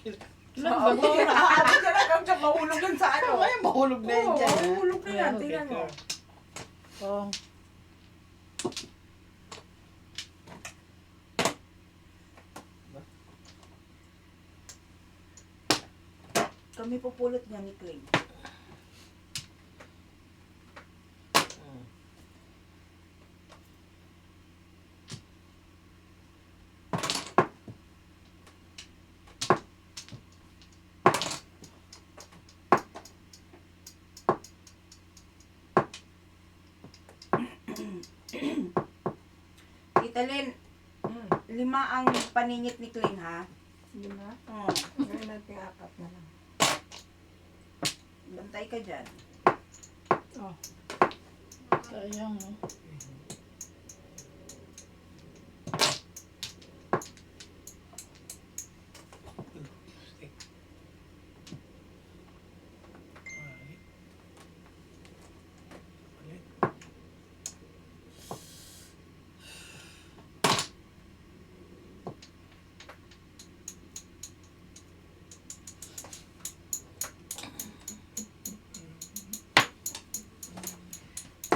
Ilan ba to? Ate ka lang kang mahulog yan sa ano. Ay, mahulog na yun dyan. Mahulog na yan. Tingnan mo. Oh. Kami pupulot niya ni Clay. Tita Lynn, 5 ang paningit ni Clay, ha? 5? Oo. Gawin natin 4 na lang. Bantay ka dyan. Oh. Sayang, oh.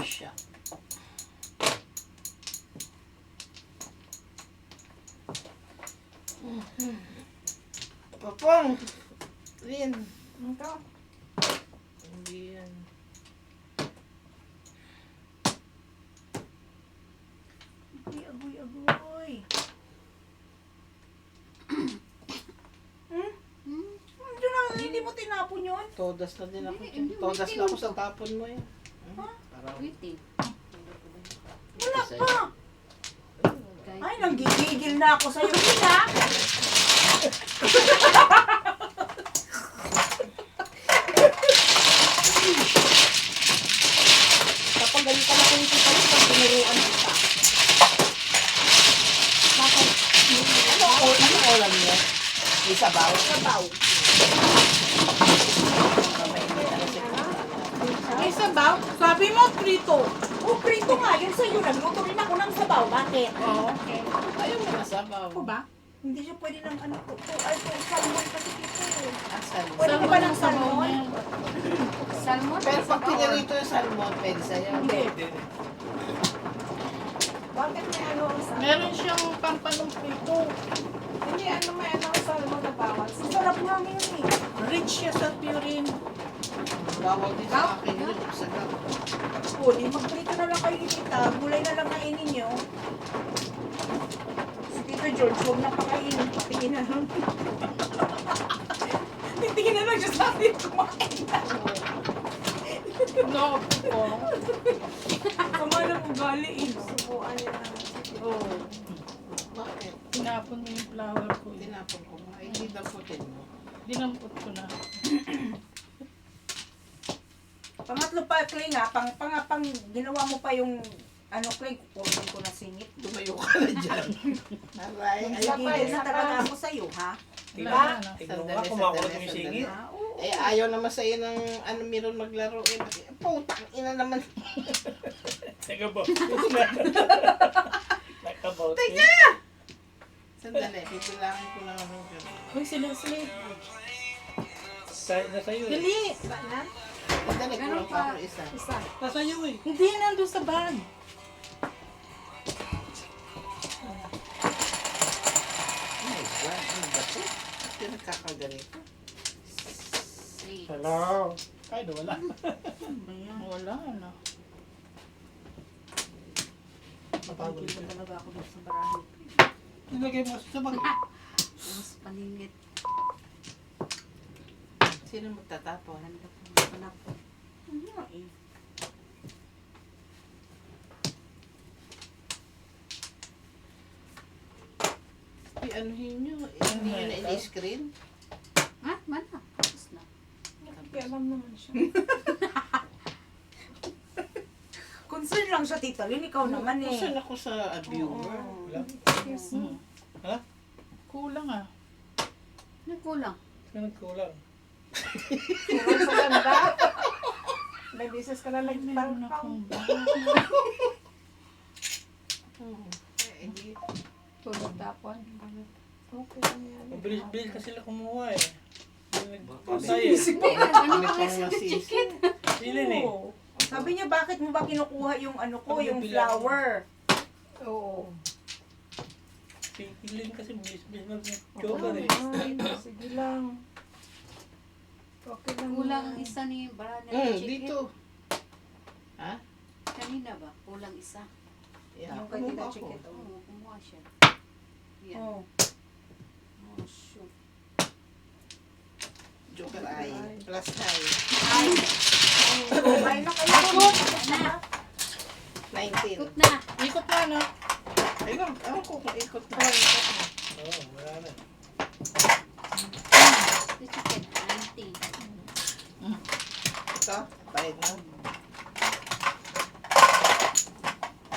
Siya. Papang! Lin. Ito. Hindi yan. Agoy. Hindi mo tinapon yun? Todas na din ako. Hindi, Todas waiting. na ako sa tapon mo eh. Ha? Parang Waiting. Wala pa. Ay, nanggigigil na ako sa'yo. Kina? Kapag ganito na kung ito pala, pag tinuruan kita. Bakit? ano olam niya? May sabaw. Sabaw. May sabaw? Sabi mo, prito. Oh, prito nga. Yun sa'yo. Nagluto rin ako ng sabaw. Bakit? Oh, okay. Ayaw mo na sabaw. Ako ba? Hindi siya pwede ng ano po. Ay, po, salmon kasi dito. Asal. Pwede ka ba ng salmon? Salmon? Pero pag pinarito yung salmon, pwede sa'yo. Hindi. Bakit may ano ang salmon? Meron siyang pampanong prito. Hindi, ano may ano ang salmon na bawal? Ang sarap nga yun eh. Rich siya sa purine. Bawal din sa akin yun. Sa O, di magprito na lang kayo ni Tita. Gulay na lang kainin nyo. Si Tito George, huwag na pakainin. Patingin na lang. Titingin na lang siya sa atin. Kumain na. No, po. Sama na ugali eh. Subuan niya na. Oh. Bakit? Tinapon mo yung flower ko. Tinapon ko nga. Hindi damputin mo. Dinampot ko na. Pangatlo pa, Clay nga. Pang ginawa mo pa yung ano, Clay, kukunin ko na singit. Tumayo ka na dyan. Aray. Nagigil na talaga ako sa'yo, ha? Wala Diba? na. Tignan mo nga, kumakulat yung singit. Ah, oo. Eh, ayaw naman sa'yo ng ano, meron maglaro. Eh, putang ina naman. Teka ba? Nakabout. Teka! Sandali, bibilangin ko lang ako. Uy, sila. Nasa'yo eh. Dali! Sandali, Ganun kulang pa pa. ako isa. Isa. Nasa'yo eh. Hindi, nandun sa bag. Oh my God, ano ba ito? Ito nagkakaganito. Hello. Ay, wala. Wala na. Mapagod Nagigil ka. na talaga ako dun sa barahe. Nilagay mo sa bag. Mas palingit. Sino magtatapon? Handa po. Anak ko. Ano nga eh. Anuhin nyo. Hindi nyo na in-screen. Ha? Mana? Tapos na. Alam naman siya. Concern lang siya, Tita Lynn. Ikaw naman eh. Kusan ako sa viewer. Oo. Wala. Hmm. Ha? Kulang ah. Nagkulang. Nagkulang. Kulang sa ganda. May business ka na Meron nagtangkang. akong bag. Eh, hindi. Tulog tapon. Okay lang yan. Mabilis-bilis na sila kumuha eh. Hindi Baka nag-diet. Hindi, Ano pang nasisi? Silin eh. Oo. Sabi niya, bakit mo ba kinukuha yung ano ko, Sabi yung niya, flower? Oo. Silin kasi bilis-bilis mag-yoga eh. Ay, sige lang. Okay lang Kulang yan. isa ni Brother Chicken. Dito. Ha? Kanina ba? Kulang isa. Yeah, Yung kay kumuha Tita ako. Chiquit. Oo, kumuha siya. Yan. Oh. Oh, shoot. Joker eye. Plus eye. Ay. Kumain na kayo. Na, 19. ikot na. Ikot na, no? Ayun, ewan ko kung ikot na. Oo, wala na. The chicken, 90. Ito, bayad na.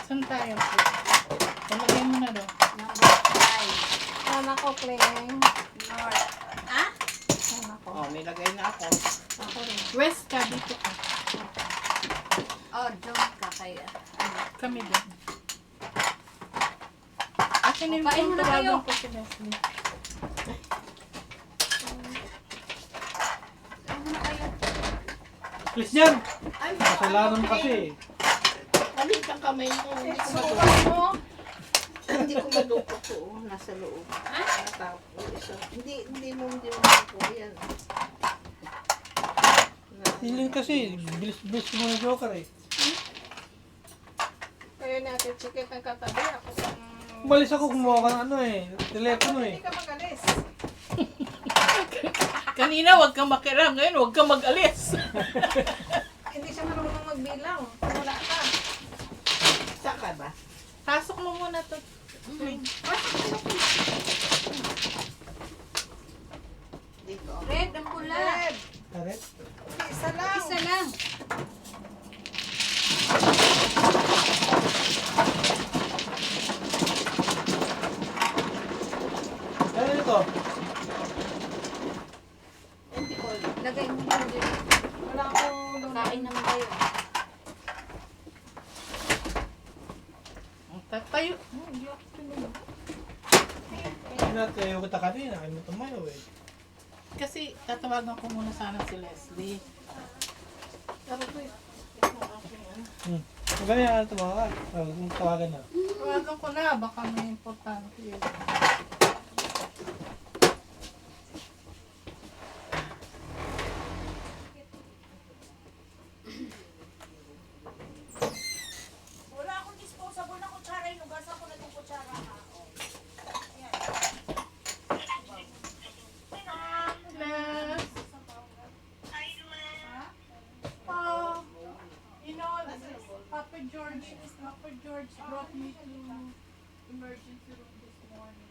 Saan tayo? Palagay mo na doon. Number 5. Sana ko, Kleng. North. Ah? Sana ko. Oh, may lagay na ako. Ako rin. West ka, dito ka. Oh, doon ka kaya. Ano? Kami doon. Akin yung Kain phone, muna kayo. tawagan ko si Leslie. Ano na kayo? Please yan! Ay, Kasalanan mo kasi eh. Balik ang kamay mo. Hindi ko madukot. sukat mo. Hindi ko madukot to. Nasa loob. Ha? Tapos isa. Hindi mo madukot yan. Silin kasi, bilis-bilis mo ng joker eh. Kayo natin, chicken ang katabi. Ako pang... Umalis ako, kumuha ka ng ano eh. Telepono eh. Hindi ka magalis. Kanina, wag kang makiram. Ngayon, wag kang mag-alis. Hindi siya marunong magbilang. Wala ka. Saan ka ba? Pasok mo muna to. Dito. Red ang pula. Red. Karet? Isa lang. Isa lang. Ano ito? Hindi ko alam. Lagay mo na dito. Wala akong... Kain naman kayo. Tatayo. Hindi ako tumulong. Hindi natin ayaw kita kanina. Ayaw mo tumayo eh. Kasi tatawagan ko muna sana si Leslie. Pero ko eh. Ganyan ka tumawa. Tawagan na. Tawagan ko na, baka may importante yun. Wala akong disposable na kutsara. Inugasan ko na itong kutsara. Les! Oh, you know, Papa George brought me to emergency room this morning.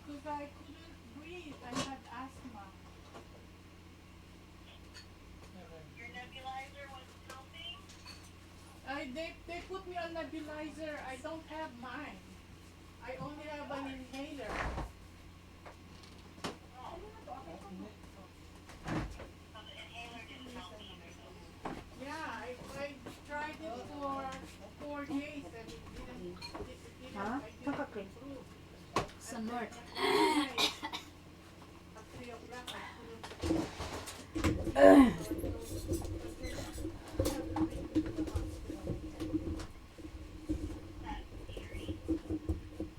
Because I couldn't breathe. I had asthma. They put me on nebulizer. I don't have mine. I only have an inhaler. Yeah, I tried it for 4 days and it didn't Ha? I Saan ka, didn't Kleng? improve. Sa North. At 3 o'clock I couldn't.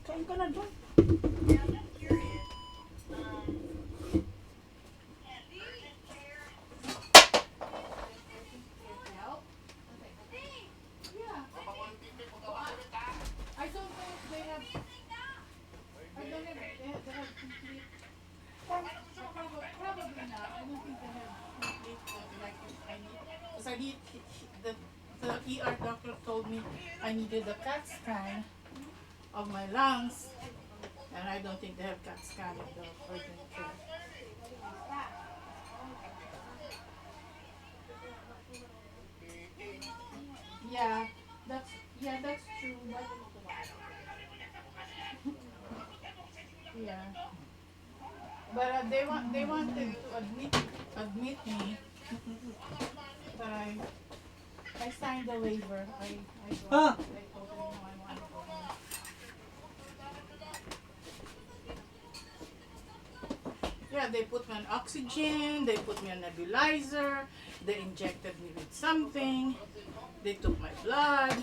Kain ka na doon. Help? Yeah. I don't know if they have. I don't know if they have complete. Probably not. I don't think they have complete like I need. Because I need the ER doctor told me I needed a CAT scan of my lungs, and I don't think they have CAT scan of the urgent care. Yeah, that's true. But yeah, but they wanted to admit me, but I signed the waiver. I told them no, I want to go home. Yeah, they put me on oxygen, they put me on nebulizer, they injected me with something, they took my blood.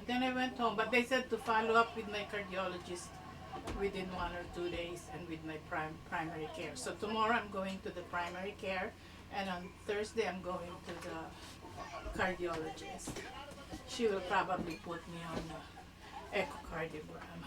Then I went home, but they said to follow up with my cardiologist within 1 or 2 days and with my primary care. So tomorrow I'm going to the primary care, and on Thursday I'm going to the cardiologist. She will probably put me on echocardiogram.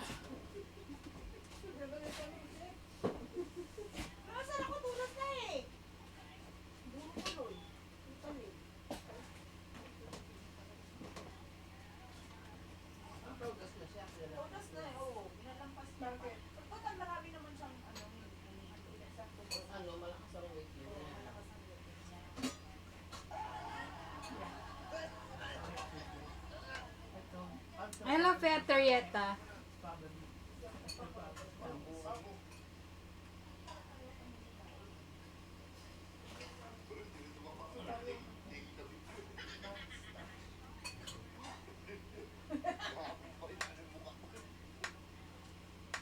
Hello, Petrieta.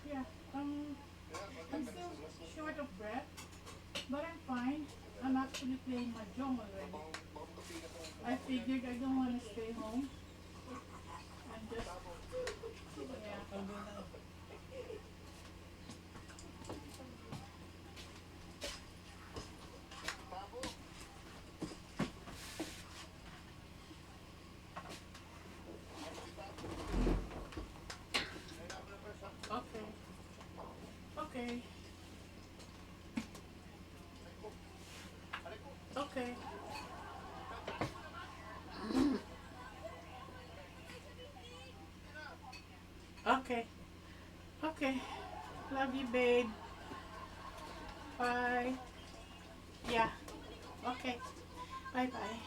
Yeah, I'm still short of breath, but I'm fine. I'm actually playing mahjong already. I figured I don't want to stay home. I'm just, yeah. Okay. Okay. Okay. Okay. Okay. Love you, babe. Bye. Yeah. Okay. Bye bye.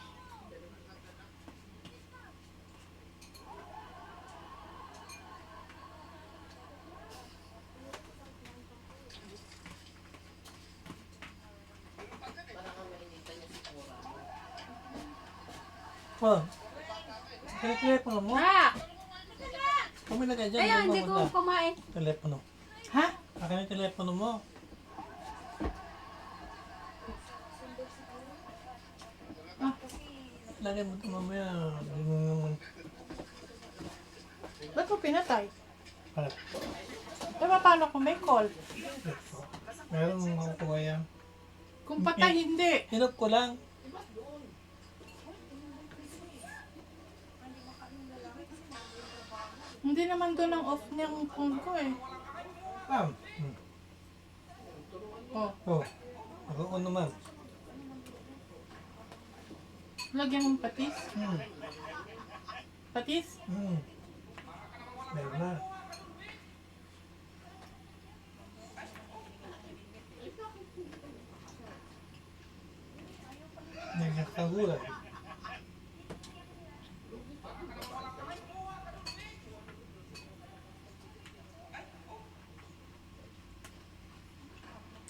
Oh, telepono mo? Ah! Kung may lagay dyan, Kaya doon hindi mo ko na. kumain. Telepono. Ha? Akin yung telepono mo. Lagay mo ito mamaya. Hindi mo naman. Ba't mo pinatay? Para. Paano kung may call? Meron mong makukuha yan. Kung patay, hindi. Hirap ko lang. Hindi naman doon ang off niyang phone ko eh. Oh, Oh. Ako naman. lagyan mong patis. Patis? Meron na. Nandiyan ka gulay.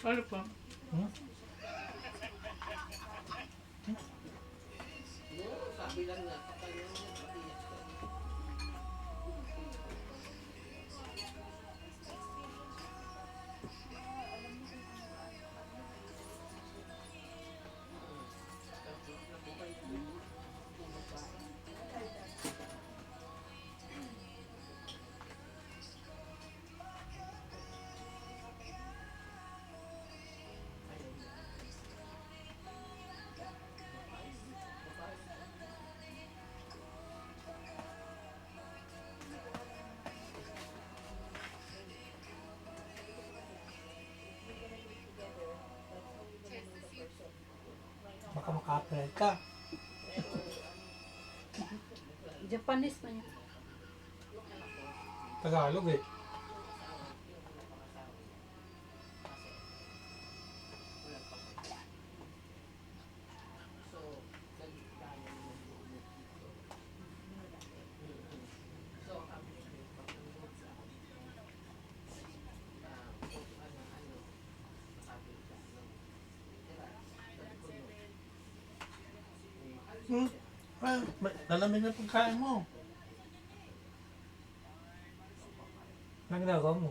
Ano pa? Baka maka-apply ka. Japanese pa niya. Tagalog eh. Lalamig na pagkain mo. Anong ginagawa mo?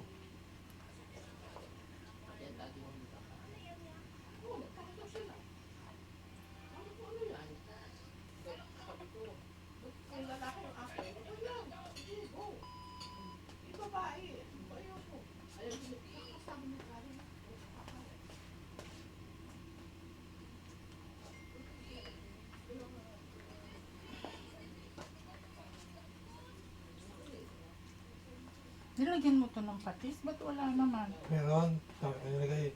Nilagyan mo to ng patis? Ba't wala naman? Meron. Sabi ko nilagay.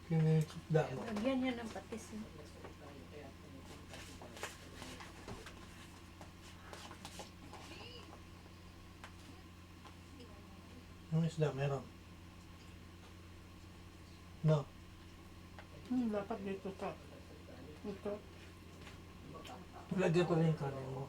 Kinisda mo. Lagyan niya ng patis. Yung isda, meron. No. Dapat dito ka. Ito. Lagyan ko na yung kanin mo.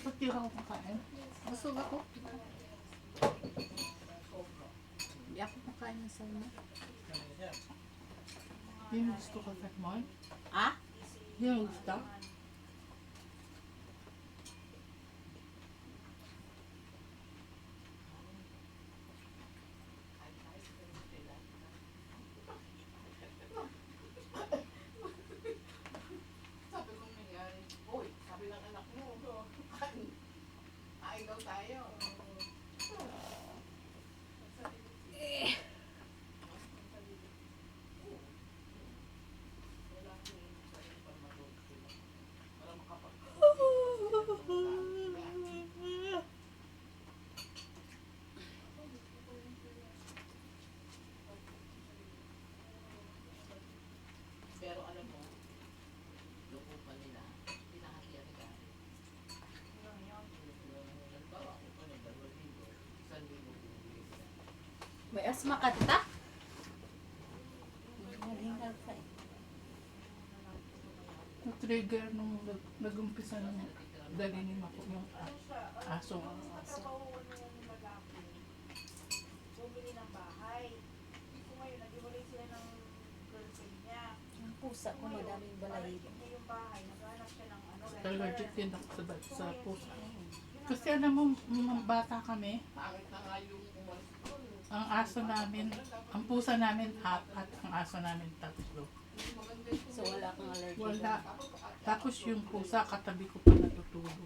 Ba't di ako kakain? Busog ako. Hindi ako makain ng salmon. Hindi mo gusto ka Katmon? Ah? Hindi mo gusto? May asma ka, tita? Hingal ka eh. Na-trigger nung nag-umpisa nung dalinim ako yung aso. Bumili ng bahay. So ngayon, nag-iwalay sila ng girlfriend niya. Ang pusa ko madaming balahibo. Niya yung bahay, naghanap siya ng ano. Allergic din ako sa pusa. Kasi alam mo, nung bata kami, ang aso namin, ang pusa namin 4 at ang aso namin 3. So wala kang allergy. Wala. Tapos yung pusa, katabi ko pa natutulog.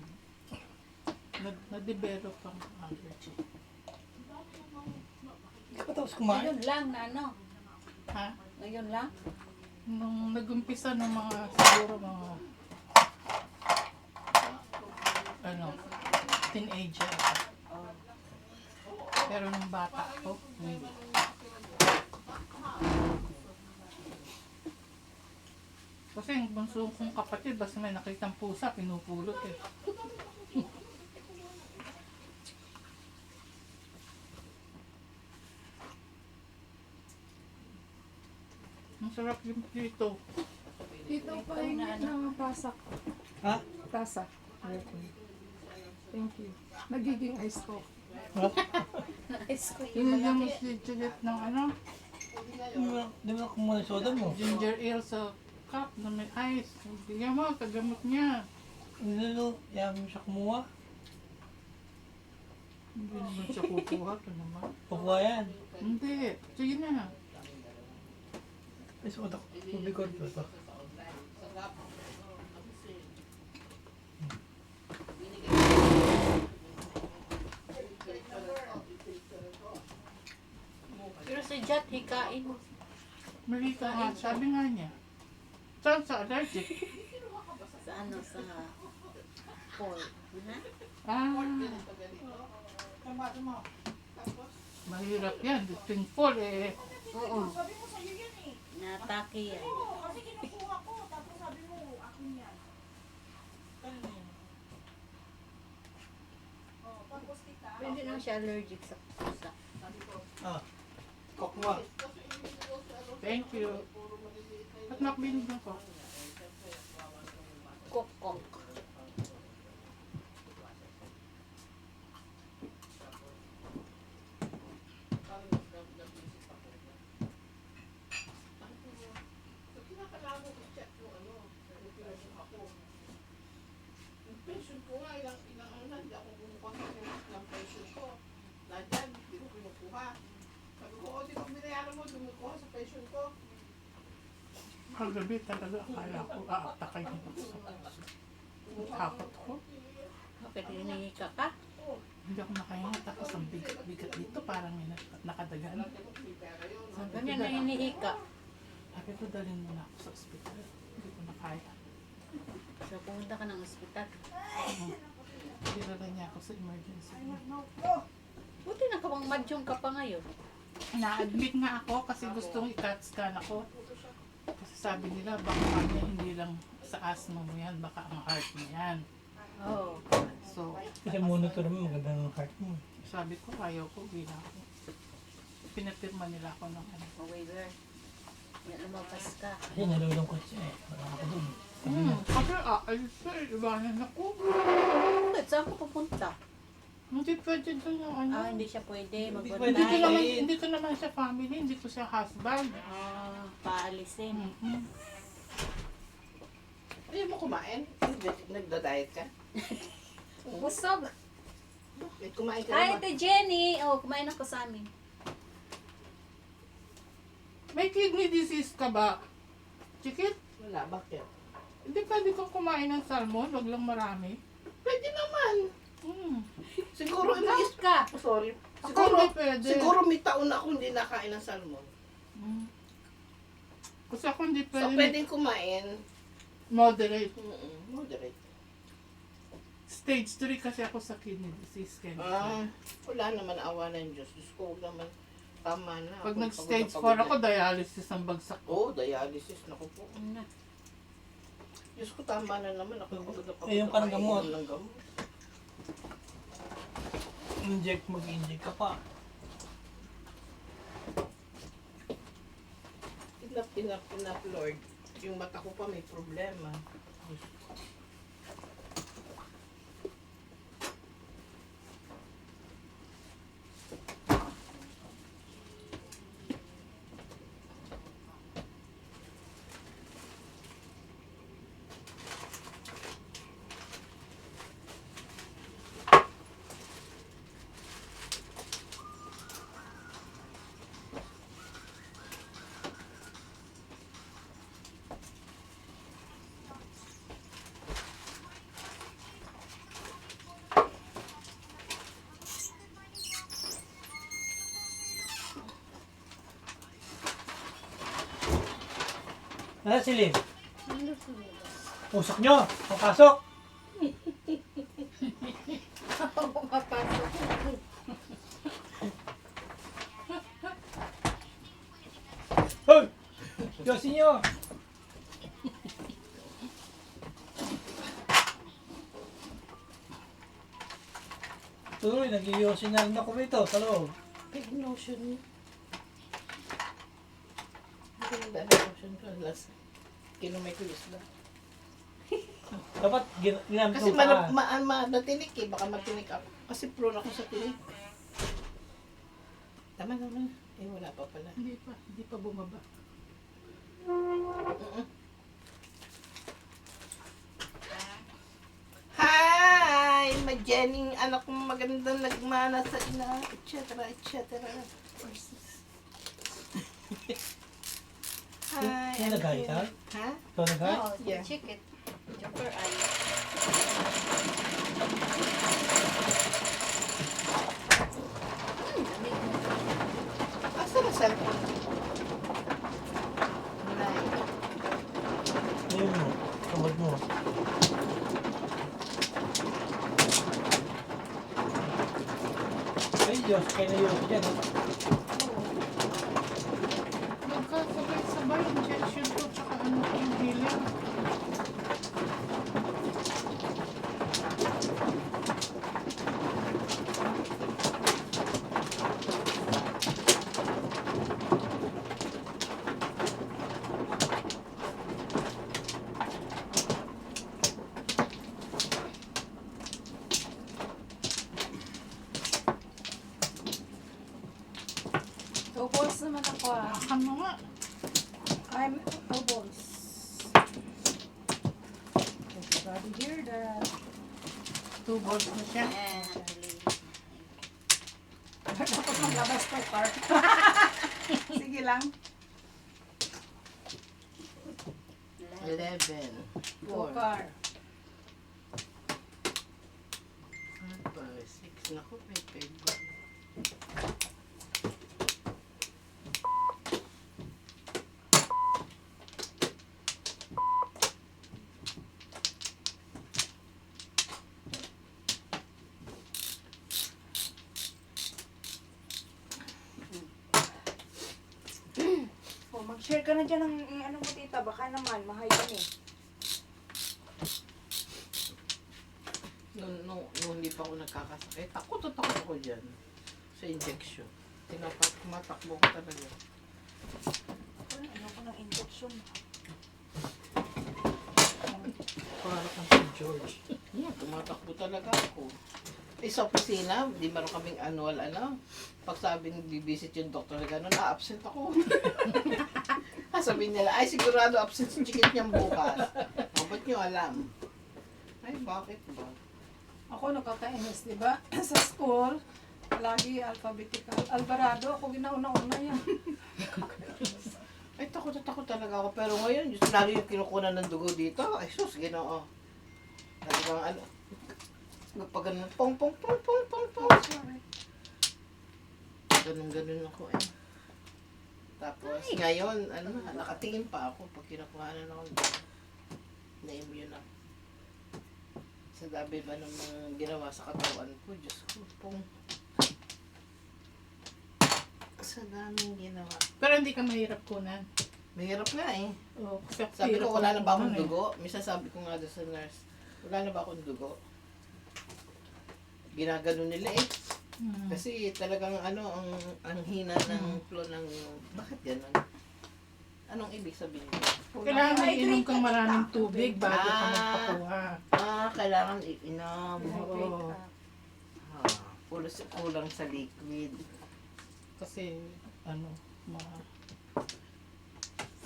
Na-develop ang allergy. Hindi pa tapos kumain. Ngayon lang na ano? Ha? Ngayon lang? Nung nag-umpisa ng mga, siguro mga, teenager. Pero nung bata ako, hindi. Kasi yung bunso kong kapatid, basta may nakitang pusa, pinupulot eh. Ang sarap yung dito. Dito pa yung nakapasak. Ha? Tasa. Thank you. Nagiging ice ko. Ice cream. Tinigyan mo si Juliet ng ano, Di ba kumuha ng soda mo? ginger ale sa cup na may ice. Bigyan mo, kagamot niya. Nilo, yaman mo siya kumuha. Hindi naman siya kukuha. Ito naman. Kukuha yan. Hindi. Sige na. Ay, soda ko. Tubig ko ito. Pero si Jat, hikain mo. Malita nga. Sabi nga niya. Saan sa allergic? Sa ano, sa Paul. Ah. Mahirap yan. Between fall eh. Oo. Sabi mo sa'yo yan eh. Natake yan. Oo, kasi kinukuha ko. Tapos sabi mo, akin yan. Oh, tapos tita. Hindi naman siya allergic sa pusa. Ah. Kukuha. Thank you. At nakbinig na ko. Kok-kok. Pension ko nga, ilang ano na, hindi ako kumukuha ng pension ko. Nandyan, hindi ko kinukuha. Sabi ko, o, di ba may nakuha sa pension ko. Kagabi talaga akala ko aatakay niya ako sa puso. Takot ko. Bakit hinihika ka? Hindi ako makahinga tapos ang bigat dito parang may nakadagan. Sabi ko, Ganyan na hinihika. sabi ko dalhin mo na ako sa ospital. Hindi ko na kaya. So, pumunta ka ng ospital. Dinala niya ako sa emergency. Buti nakapang-madyong ka pa ngayon. Na-admit nga ako kasi gustong i-CAT scan ako. Kasi sabi nila baka kanya hindi lang sa asthma mo yan, baka ang heart mo yan. Oo. So, Kasi monitor mo, maganda ng heart mo. sabi ko ayaw ko, gila ako. Pinapirma nila ako ng ano. O waiver. Yan, lumabas ka. Kasi nalulungkot siya eh. Wala ako dun. Kasi aalis siya, ibanan ako. Bakit? Saan ka pupunta? Hindi pwede doon yung ano. Hindi siya pwede Hindi Hindi ko naman, mag-bantay. hindi ko naman siya family, hindi ko siya husband. Paalisin. Mm-hmm. Ayaw mo kumain? Nagda-diet ka? Busog. Bakit? Kumain ka Hi, naman. Ate Jenny. Oh, kumain ako sa amin. May kidney disease ka ba? Chikit? Wala, bakit? Hindi pwede kang kumain ng salmon, wag lang marami. Pwede naman. Siguro, Bakit ka? sorry. Ako Siguro, hindi pwede. siguro may taon na ako hindi nakain ng salmon. Kasi ako hindi So, pwede. pwedeng kumain. Moderate. Moderate. Stage 3 kasi ako sa kidney disease. Kaya Wala naman awa ng Diyos. Diyos ko, huwag naman. Tama na. pag Ako, nag-stage pagod 4 na ako, dialysis ang bagsak ko. Oo, dialysis. Naku po. Ano? Diyos ko, tama na naman. Ako, pagod na pagod. Eh, yung kanang ako, gamot. inom ng gamot. Mag-inject ka pa. Pinap, Lord. Yung mata ko pa may problema. Diyos ko. Nasa silid. Ano sila? Usok nyo. Papasok. Hoy! Diyosin nyo. Tuloy, nag-iyosin na rin ako rito sa loob. Big notion niya. Ganda na notion ko. Last. Kinumay ko isla. Dapat ginamit Kasi mo pa. natinik eh. Baka matinik ako. Kasi prone ako sa tinik. Tama naman. Eh, wala pa pala. Hindi pa bumaba. Hi! Majening anak kong magandang nagmana sa ina, etc. etc. Hi! Yan nagay ka? Ha? Ikaw nagay? Oh, Yeah. check it. Jumper eye. Asa na cellphone? Nay. Ayun mo. Kamad mo. Ay Diyos, kaya na yun dyan. Nagkasabay-sabay yung injection ko tsaka ano yung healing. Tubos naman ako ah. Ano nga? I'm tubos. Everybody hear that. 2 balls na siya. Dapat maglabas to, Park. Sige lang. 11. 4. Car. 6. Naku, may paper. Oh, mag-share ka na dyan ng ano mo tita. Baka naman, mahay yan eh. Nung hindi pa ako nagkakasakit, takot ako dyan sa injection. Tumatakbo ko talaga. Ano ko ng injection? Para kang si George. Tumatakbo talaga ako. Sa opisina, di ba kaming annual pag sabing bibisit yung doktor na gano'n, absent ako. Sabihin nila, ay sigurado absent si chikit niyang bukas. Ba't niyo alam? Ay, bakit ba? Ako nakakainis, di ba? Sa school, lagi alphabetical. Alvarado, ako ginauna-una yan. Ay, takot talaga ako. Pero ngayon, just lalo yung kinukunan ng dugo dito. Ay, sus, ginoo. Talagang pag ganun, pong. Ganun ako eh. Tapos, ngayon, nakatingin pa ako pag kinukuhanan ako. Na-immune ako. Sa dami ba ng mga ginawa sa katawan ko, Diyos ko, pong. Sa daming ginawa. Pero hindi ka mahirap kunan. Mahirap nga eh. Oh, kasi Sabi hirap ko, wala na ba akong kunan eh. dugo? Minsan sabi ko nga doon sa nurse, wala na ba akong dugo? Ginagano nila eh. Kasi talagang ang hina ng flow ng, bakit ganun? Anong ibig sabihin? Kailangan Hydrate iinom kang ka, maraming tita. tubig bago ka Ah. magpakuha. Kailangan iinom. Oo. Kulang sa liquid. Kasi,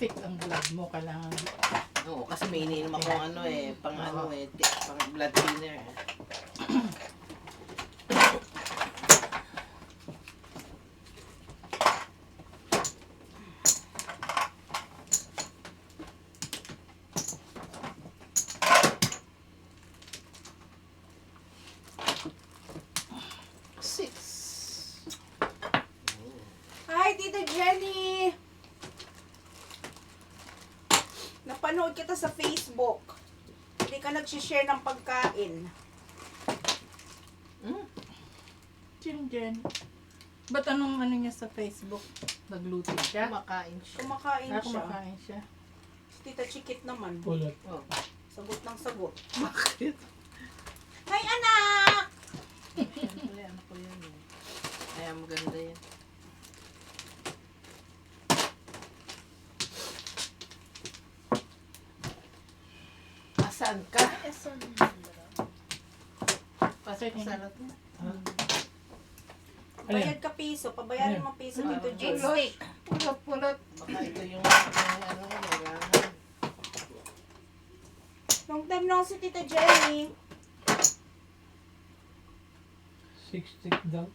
thick ang blood mo. Kailangan Oo, kasi may iniinom akong pang blood thinner. Hi, Tita Jenny! Napanood kita sa Facebook. Hindi ka nag-share ng pagkain. Jen. Ba't anong niya sa Facebook? Nagluto siya? Kumakain siya. Kumakain siya. Kumakain siya. Si Tita Chikit naman. Pulot. Oh. Sagot ng sagot. Bakit? Hi, anak! Siyempre, ano ko yan eh. Kaya maganda yan. Asan ka? Pasok sa salat mo. Bayad ka piso. Pabayarin mo piso dito, Jules. Pulot. Baka ito yung kailangan. Long time na ako si Tita Jenny. 6 stick daw.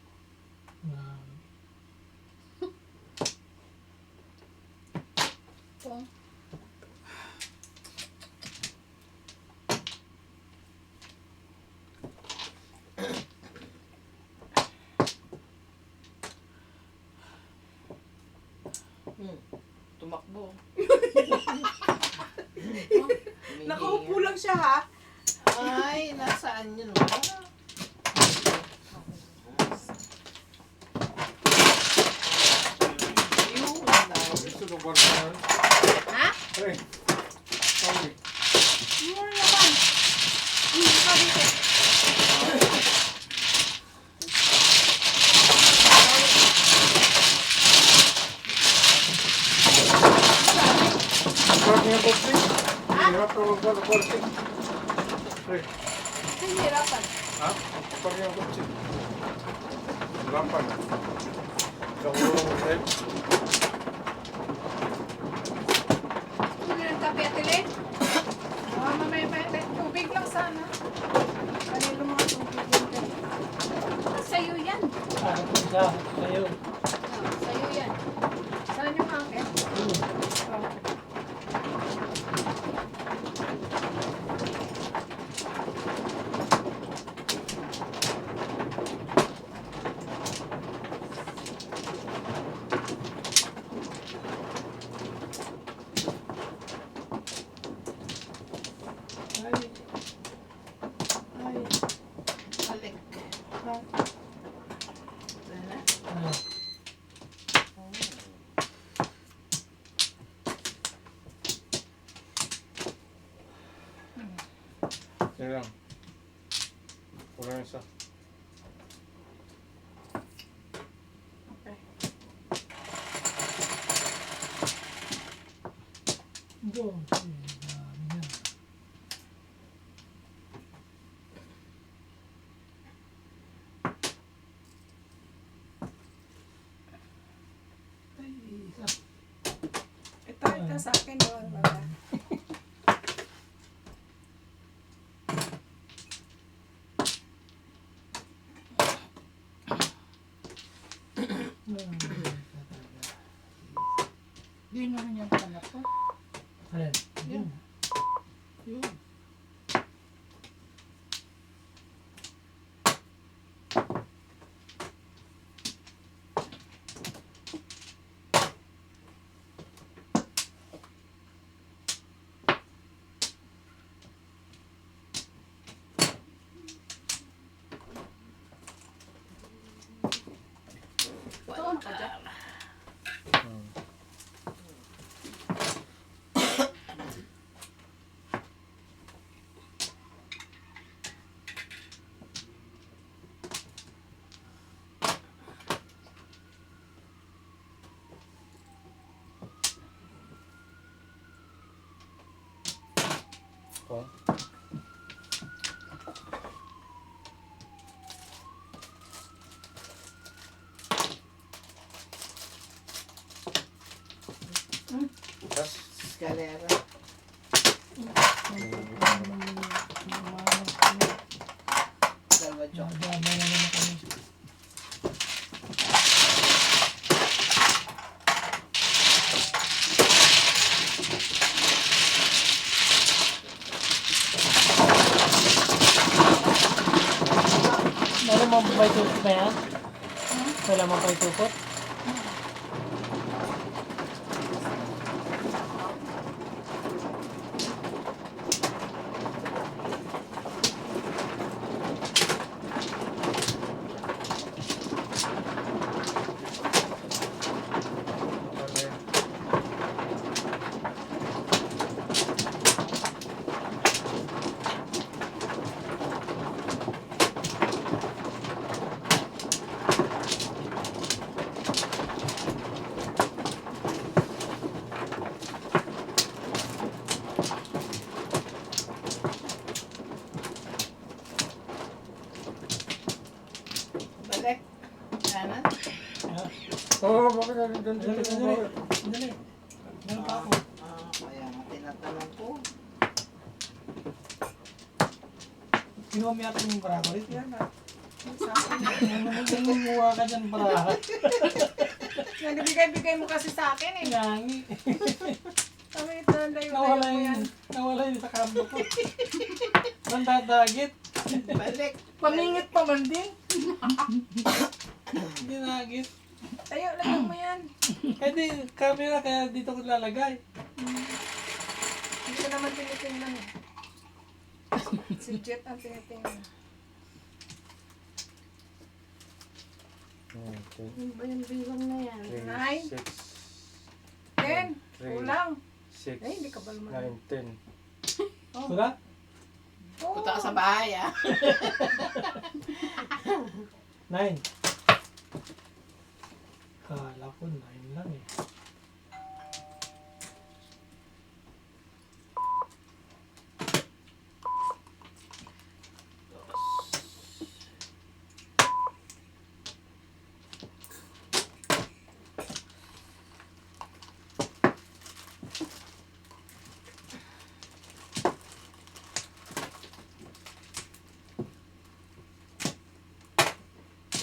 Tumakbo. Nakaupo lang siya, ha? Ay, nasaan yun? Wala. Yun, wala. Ha? Yun naman. Hindi ka dito. Hihirapan. Tuloy ng kape, Ate Len? Mamaya tubig lang sana. Kanilo mga tubig lang. Sa'yo yan. Sa'yo. Sa'yo yan. Saan yung angin? na. Ah, Sige lang. Kulang isa. go. Dami yan. Ay, isa. Ito sa akin, oh, baba. Yun naman yung anak ko. Alin? Yun. Yun. Doon ka dyan. Oh. Tas, Escalera. Dalawa chok. Dami na naman kami. Meron mo ba itukot na yan? Wala mo pa itukot? Balik. Kanan. oh, bakit natin doon Dali, dito? dali. Dali. Meron pa ako. Kaya nga tinatanong ko. Kinuha mo yata yung para ko rin. Yan na. Sa akin. Nangunguha ka dyan para. Nagbigay-bigay mo kasi sa akin eh. Nangi. Kami ito, layo-layo Nawala mo yan. yun. Nawala yun sa kambo ko. Nandadagit. Balik. Pamingit pa man din. Ginagit. Layo mo yan. Eh di, camera kaya dito ko lalagay. Hindi ko naman tinitingnan eh. Si Jet ang tinitingnan. Okay. Ano ba yung bilang na yan? 3, 6, 10. Kulang. 6, Ay, hindi ka ba naman? 9, 10. Wala? Punta ka sa bahay ah. 9. Kala ko 9 lang eh.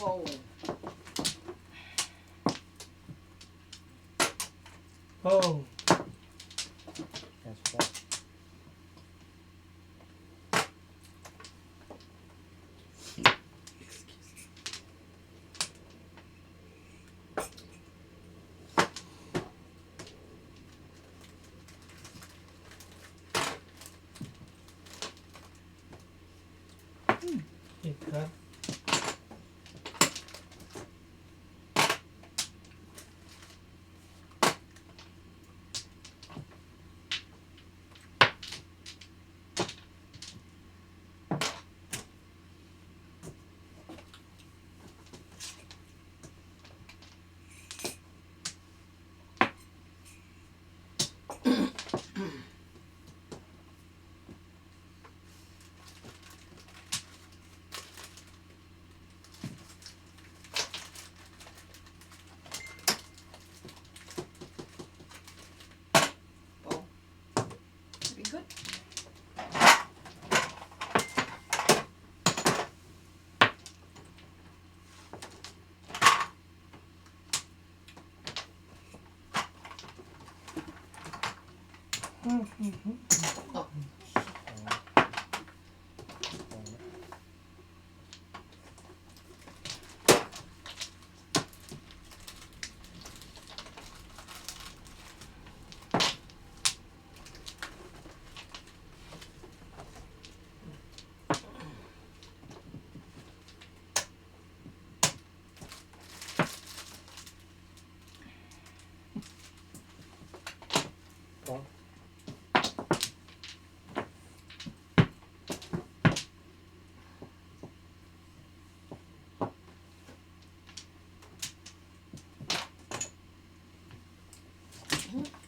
Wow. Oh. Yes, po. Ikat.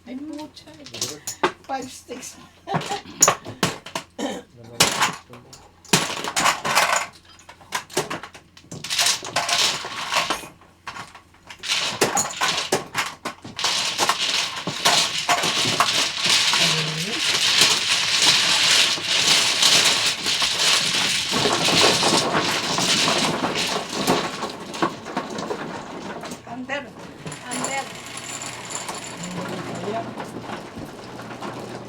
Ay, pucha. 5 sticks. Under. Under. Dami. Ang dami.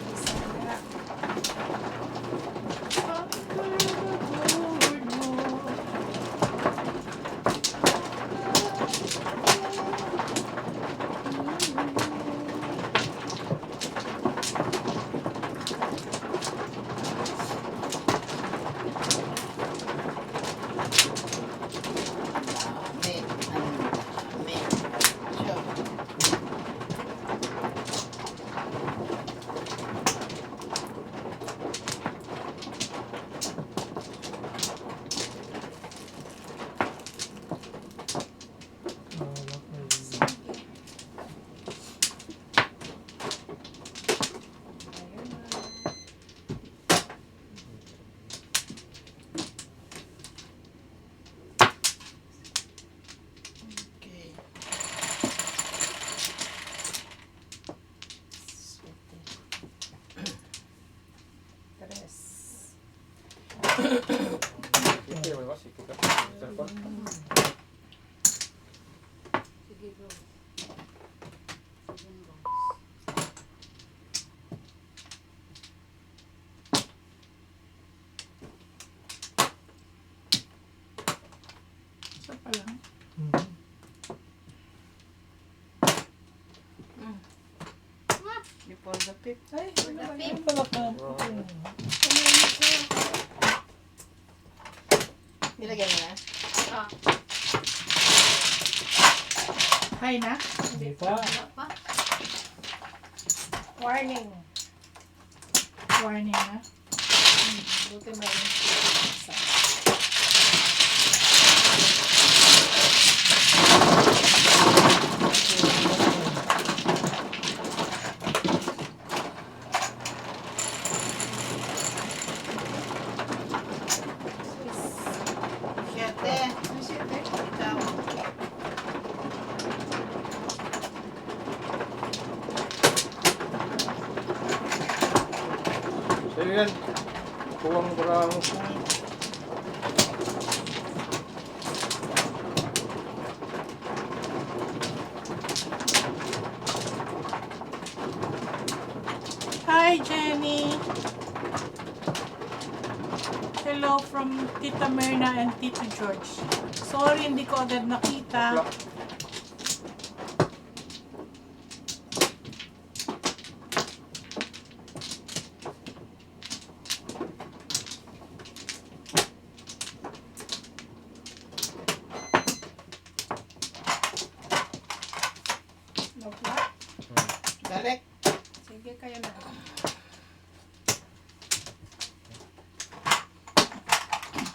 Sure. Okay. Tres. Hindi, wala kasi kita. Cellphone. Sige, bro. Sige, bro. Isa pa lang. Before the pick. Ay, ano ba yan? Nilagyan mo na? Ah, Hi na. Hindi pa. wala pa. Warning. Warning na. Buti may isa. Siyete. Ikaw. Sige yan. Kuwang barang. Hi, Jenny. Hello from Tita Myrna and Tito George. Sorry, hindi ko agad nakita. Nopla. Correct. Sige, kayo na.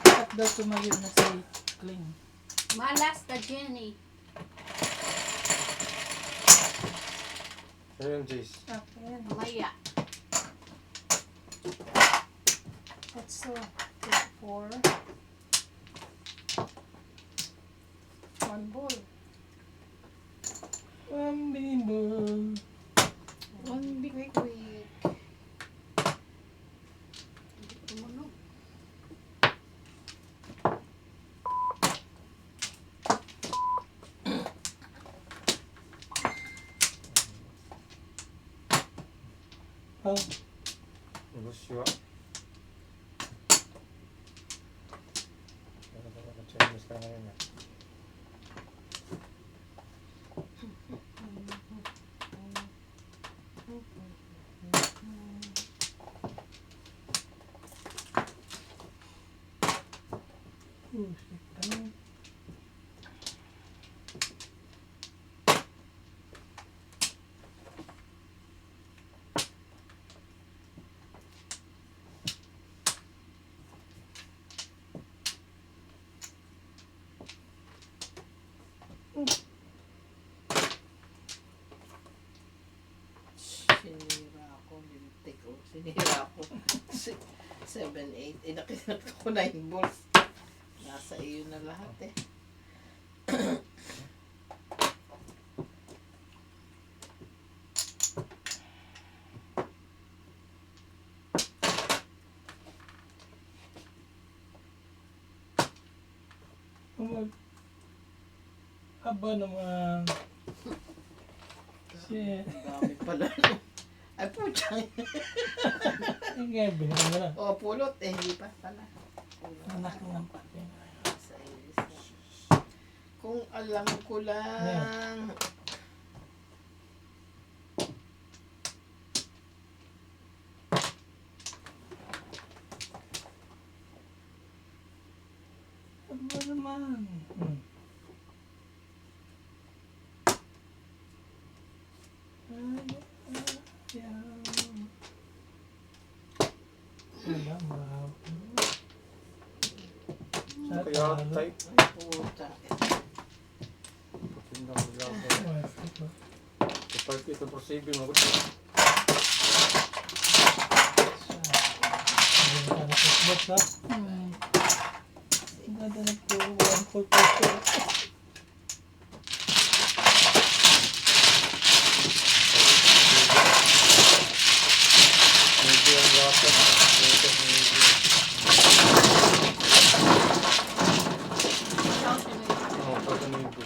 Dapat daw tumayo na si Kling. Malas ka, Jenny. Ano yung Jace? Okay. Maya. That's so. Take 4. 1 ball. Pambibol. One big quick. Hindi tumunog. Ang negosyo. Chinese ka ngayon na. tanong. Sinira ako, lintik ko. Sinira ako. 7, 8. Eh, nakinat ko 9 balls. Nasa iyo na lahat eh. Aba naman. Shit. Ang dami pala. Ay, putyang. Ngayon, binigyan mo na. O, pulot. Eh, hindi pa pala. Anak ng pati. Sa iyo. Kung alam ko lang. Aba naman. Kaya type. Ay, puta. Tindang nilagaw. Kapag ito prosibing mo. Ang ganda na po. 1.4. Medyo ang lapad. Medyo ang medyo. Oo, pagka medyo.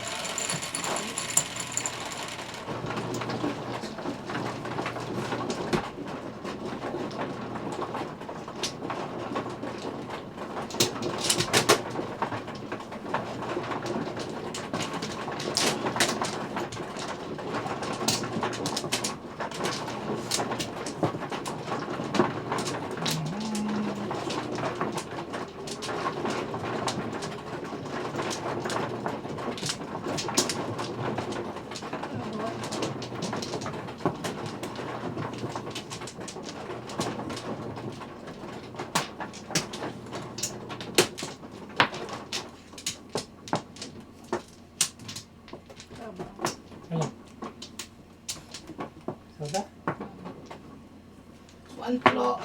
Soda? One claw.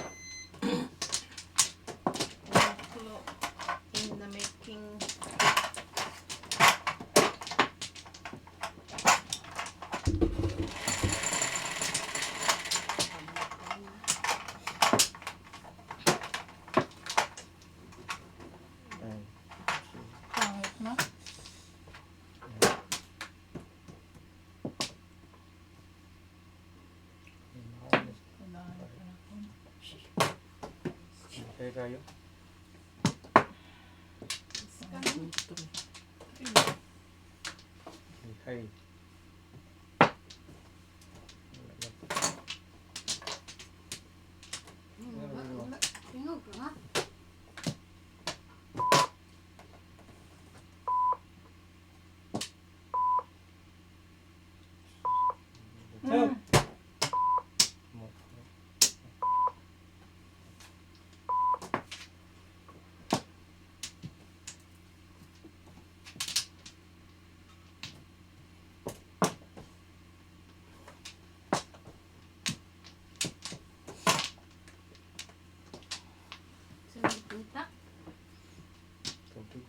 One claw in the making. Ayun. Pangit na. Okay kayo. Hay. Tingog ka nga. So, Sunod punta. Tubig.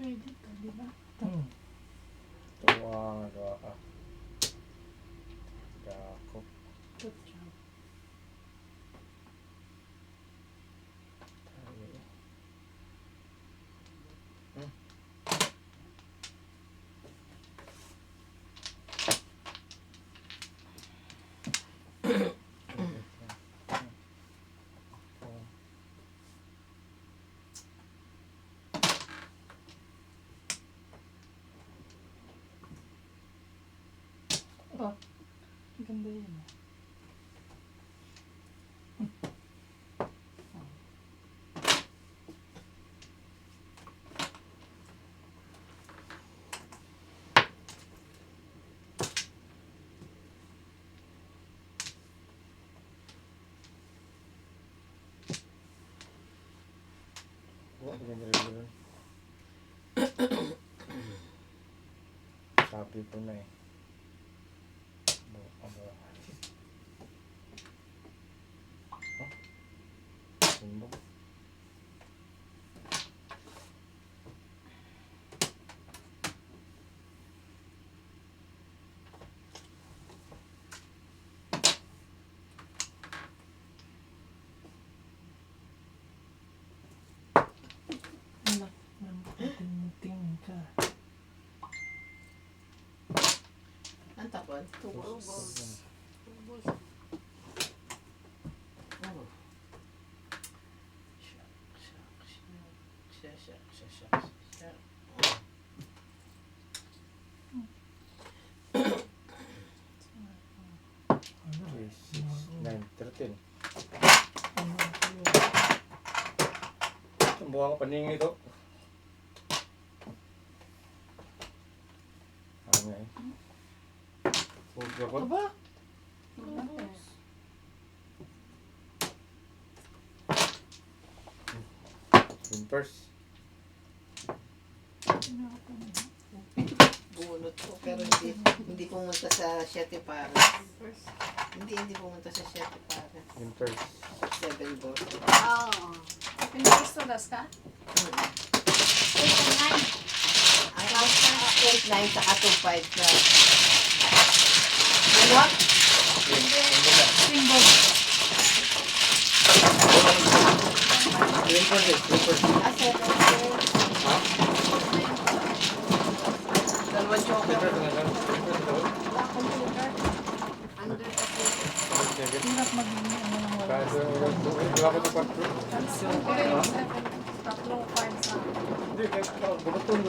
credit, di ba? Tuwa, doa. Dako. Good job. Oh, ganda yun. Wala ko ganyan. Sabi ko na eh. Sumbong. Ting ka. Ang tapon. Tubos. Oh. Shuck. Ano? 3, 6, 9, 13. Ang buha ka paning ito. Ano nga eh. Huwag ka po. Aba? Tubos. Winters. Bunot ko, pero hindi pumunta sa Siete Paras. Hindi pumunta sa Siete Paras. Winters. 7 balls. Oo. Pinakistudas ka? 8 and 9. Ang 8, 9, saka 2, 5 na. What? Simbol. Winters eh. Winters. Ah, 7 balls. Ha? Dalawang choker. Winters na lang. Winters ito. Wala computer. Under the table. Hirap maging ano ng wala. Kahit wala ko ito 4. Tatlong card sa Hindi, kahit bunuton.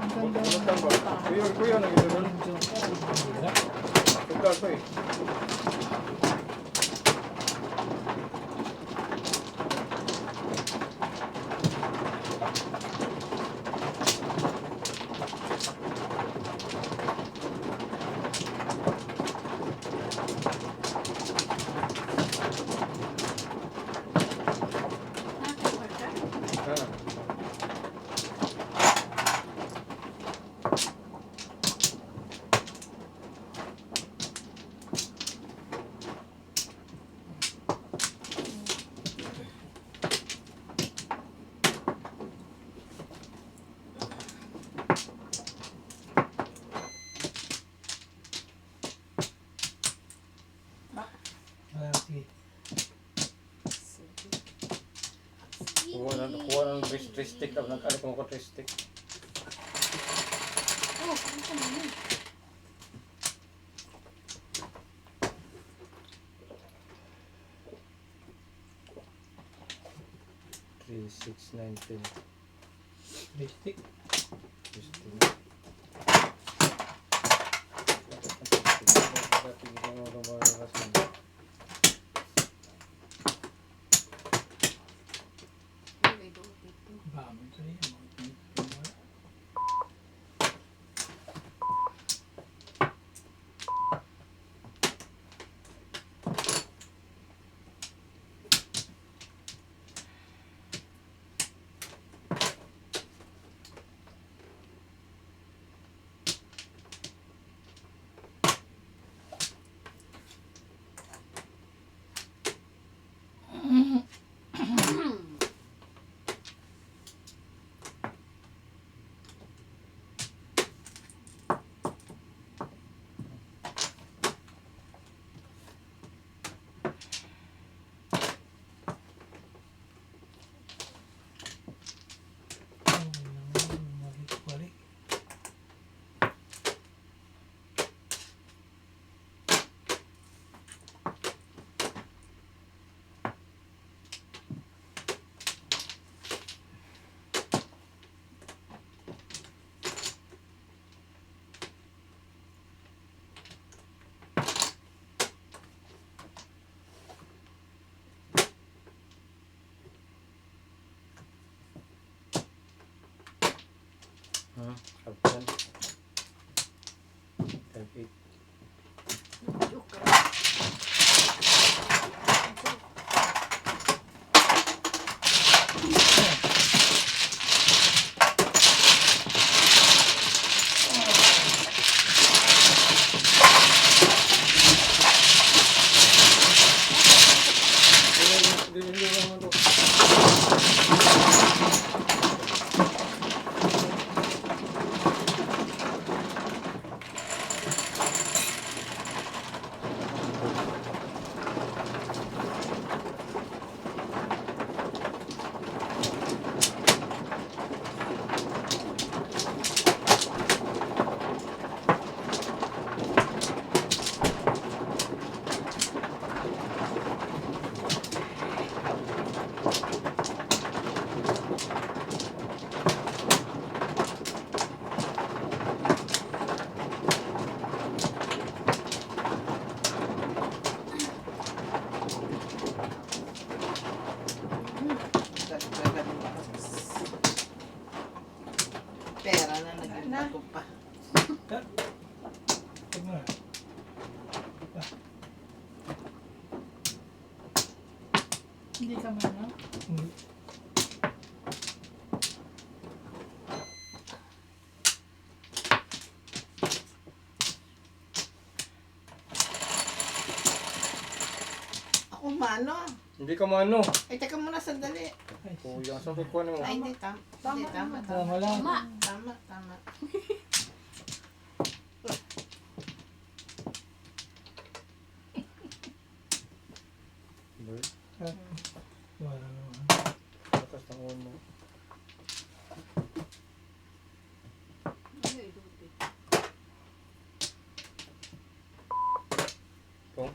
ang ganda ng Bunutan ba? Kuya, nang ito nun. Tugal ko eh. Ah. Sige. Kuha ng tristic. Nag-ano ko ko tristic. Oh, ano ka naman? 3, 6, 9, 10. Lipstick. Bago ito yan. Absent. Type 8. Pera na naging bago pa. Huwag mo na. Hindi ka man, no? Hindi. Ako mano. Hindi ka mano. Ay, teka muna sandali. Ay, Kuya, saan kukuha mo? Ay, hindi. Hindi, tama. tama lang. Tama. Bird. Wala naman. Tatas ng uno. Ito.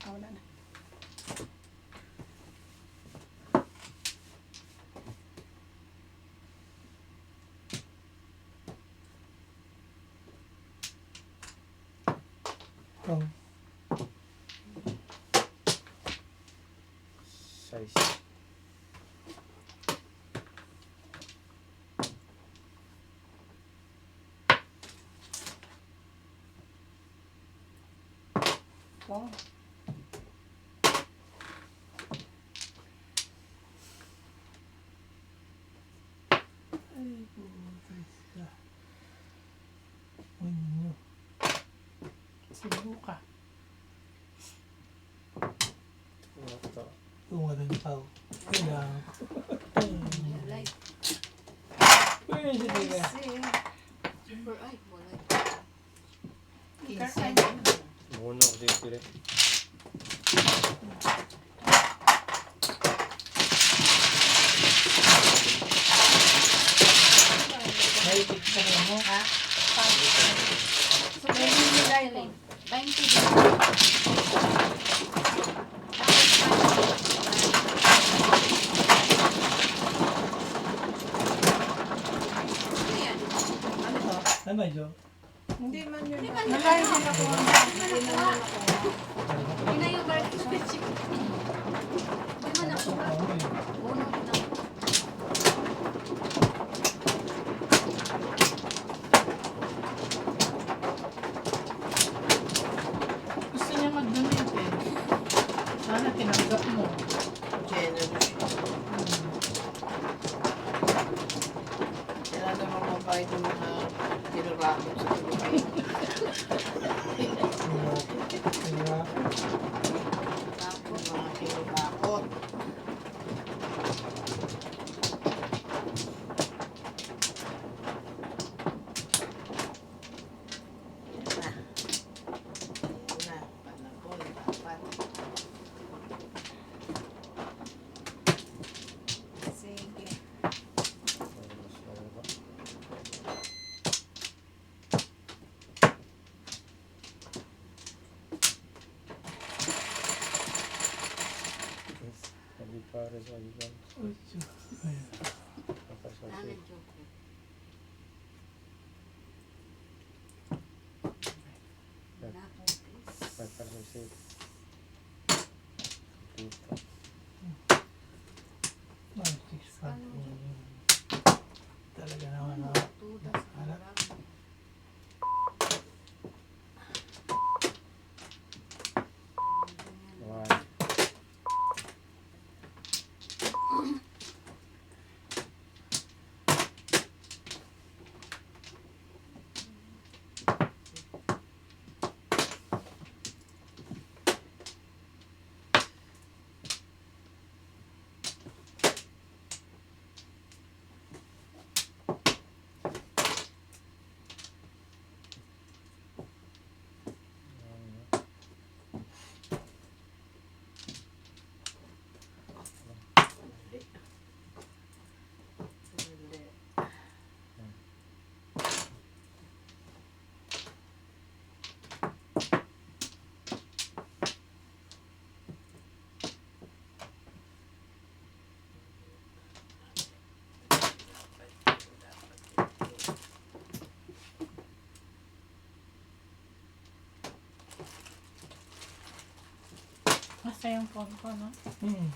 Wala na. Ito. Size. Wow. Ay, putay siya. Ay, nyo. Sibuka. Ito. Tumagal pa. Kailangan ko. Pwede nila. Super ay, wala. Kinsa. Muno ako dito rin. May tikta na mo. Ha? So, pwede nila yun. 20 din. Ayan. Ano to? Ano ba, Jo? Hindi man yun. Hindi man yun. Nakain din ako. Hindi man nakuha. Hindi na yung birthday special. Hindi man nakuha. Oo, eh. Uno din ako. pambayad ng mga kinurako sa Pilipinas. Mga kinurako. Yan na, panahon, dapat. Sige. Hindi pare sa iban. Ano joke? Dito. Talaga naman ako. Tudas. One. Nasa yung phone ko, no? Hmm.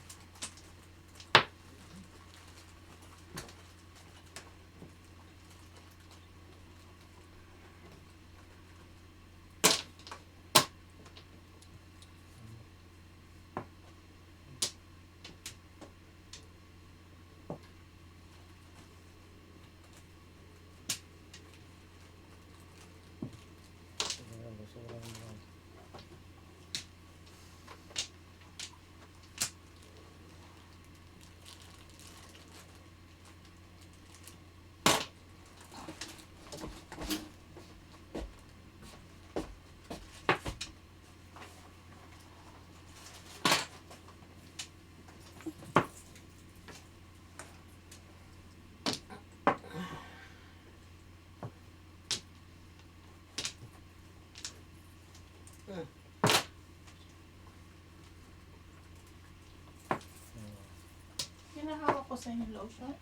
Hinahawak ko sa inyo lotion.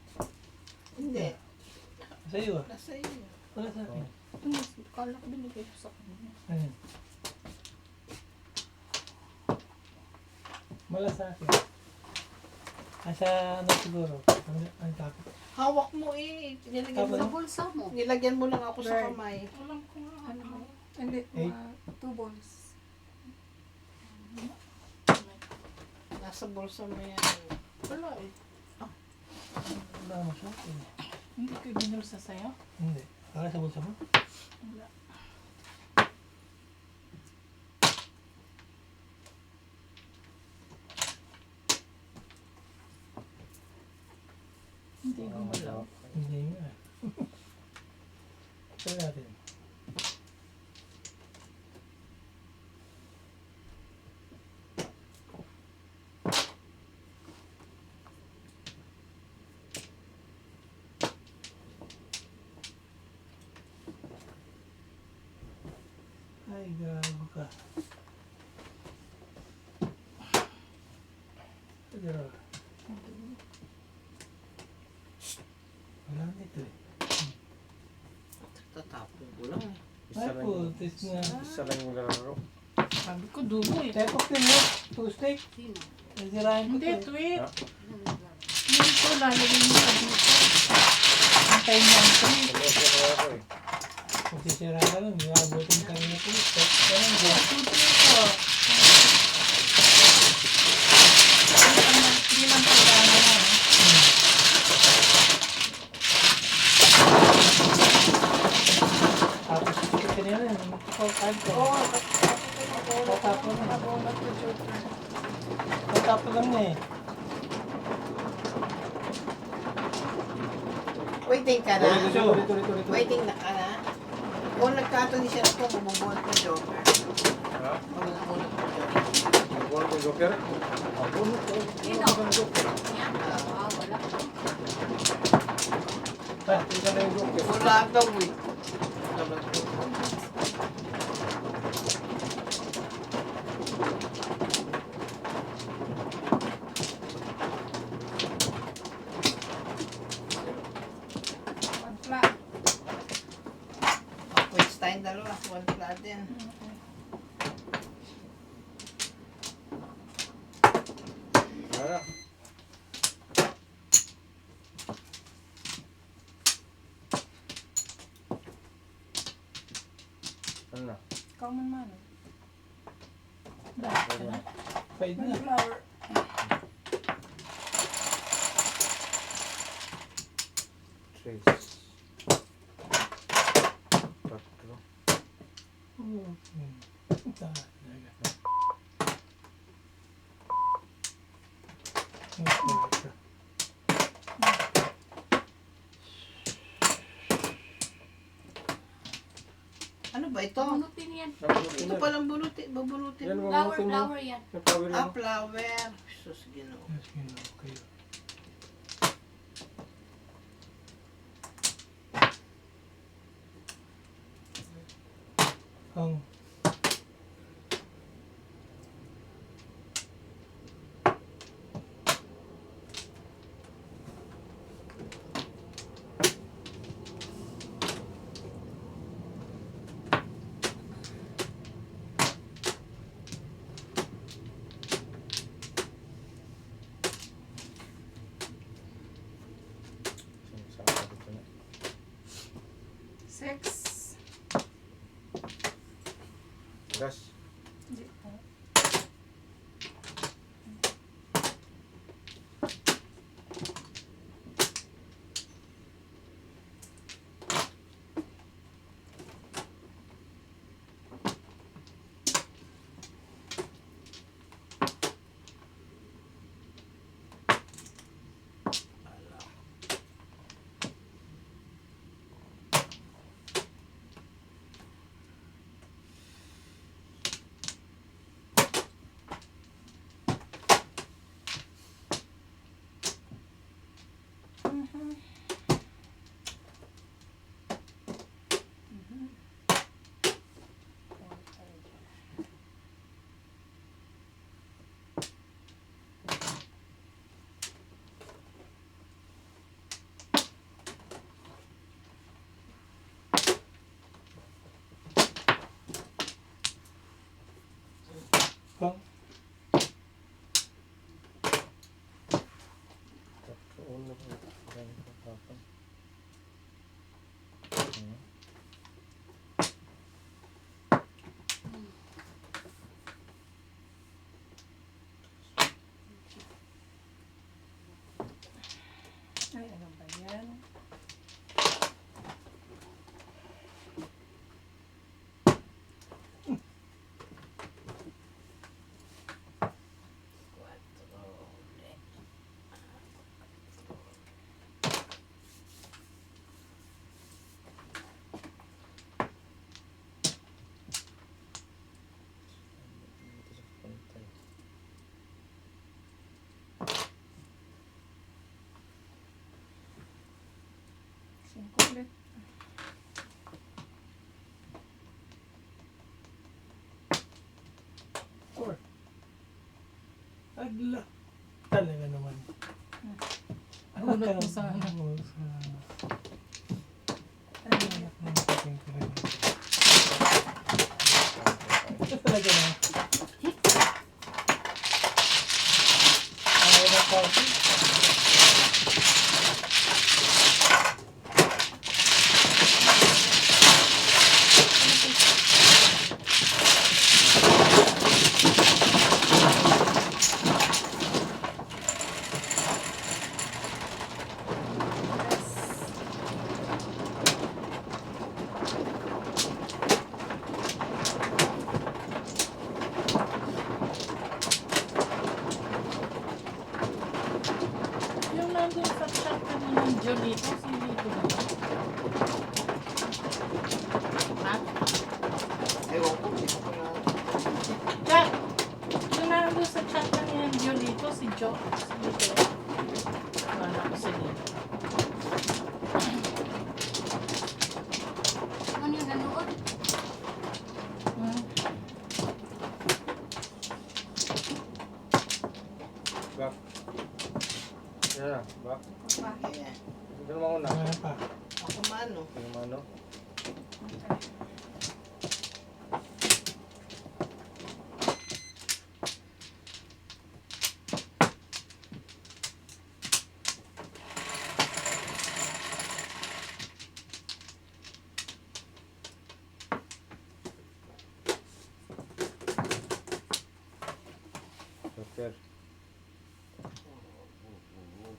Hindi. Sa iyo ah. Nasa iyo. Wala sa akin. Kala ko binigay ko sa kanya. Ayun. Wala sa akin. Sa ano siguro? Ang tapos. Hawak mo eh. Nilagyan mo Sa lang. bulsa mo. Nilagyan mo lang ako sa Right. kamay. Alam ko nga. Ano? Hindi, Eight. 2 balls. Nasa bulsa mo yan. Wala eh. Wala mo sa akin. Hindi ko binulsa sa'yo. Hindi. Para sa bulsa mo? Wala. Hindi gumalaw. Hindi nga. Ito natin. Ay, gago ka. Pero, wala nito eh. Tatapon ko lang eh. Isa Ay lang po, yung, test na. isa lang yung laro. Sabi ko dulo eh. Tepok din mo. Two-stick. Sino? Nasirahin ko Hindi, to eh. tweet. Ha? Ano naglaro? Dito, lalagay mo sa dito. Antayin mo ang tweet. Tuloy ko na ako eh. Kung sisira ka lang, abutin ka rin na two-stick. Ganun din. Dito. Hindi lang kailangan na. ko. Oo, tapos nabunot ko Joker. Tatapos lang niya eh. Waiting ka na. Tuloy. Waiting na ka na. Kung nagkataon siya na po, mabubuhat ko Joker. Ha? Mabubuhat ko Joker. Buwan ko Joker? Abunot ko. Sino? Yan? Ah, wala. Tingnan na yung Joker. Wala daw eh. Wala daw. One flat. Quiz time dalawa. One flat din. Ara. Ano? Ikaw man man. Fade One na. flower. Tres. Tatlo. Talaga. Ano ba ito? Bunutin yan. Ito palang bunutin. Babunutin Yan, mo. Flower, mabunutin mo. flower yan. Yung flower Ah, yun. flower. Sus, ginoo. Yes, okay. Ang Sabi ko na. 6. Gas. pang Tatlo ulo ko. Ayan ko kapag. Ay, ano ba yan? Cinco ulit. four. Agla. Talaga naman. Hulot mo sana. Oo, sana. Ano yan? Ito talaga na. Ayaw na party. Yung nandun sa chat ka mo ng Jolito, si Lito ba? Ha? Ewan ko, hindi ko na. Chat! Yung nandun sa chat ka niya ng Jolito, si Jo, si Lito. Wala ko si Lito. Ano yung nanood? Hmm? Back. Yeah, back. Yeah. Ito naman una. Wala pa. Ako mano. Ito naman ano. Super.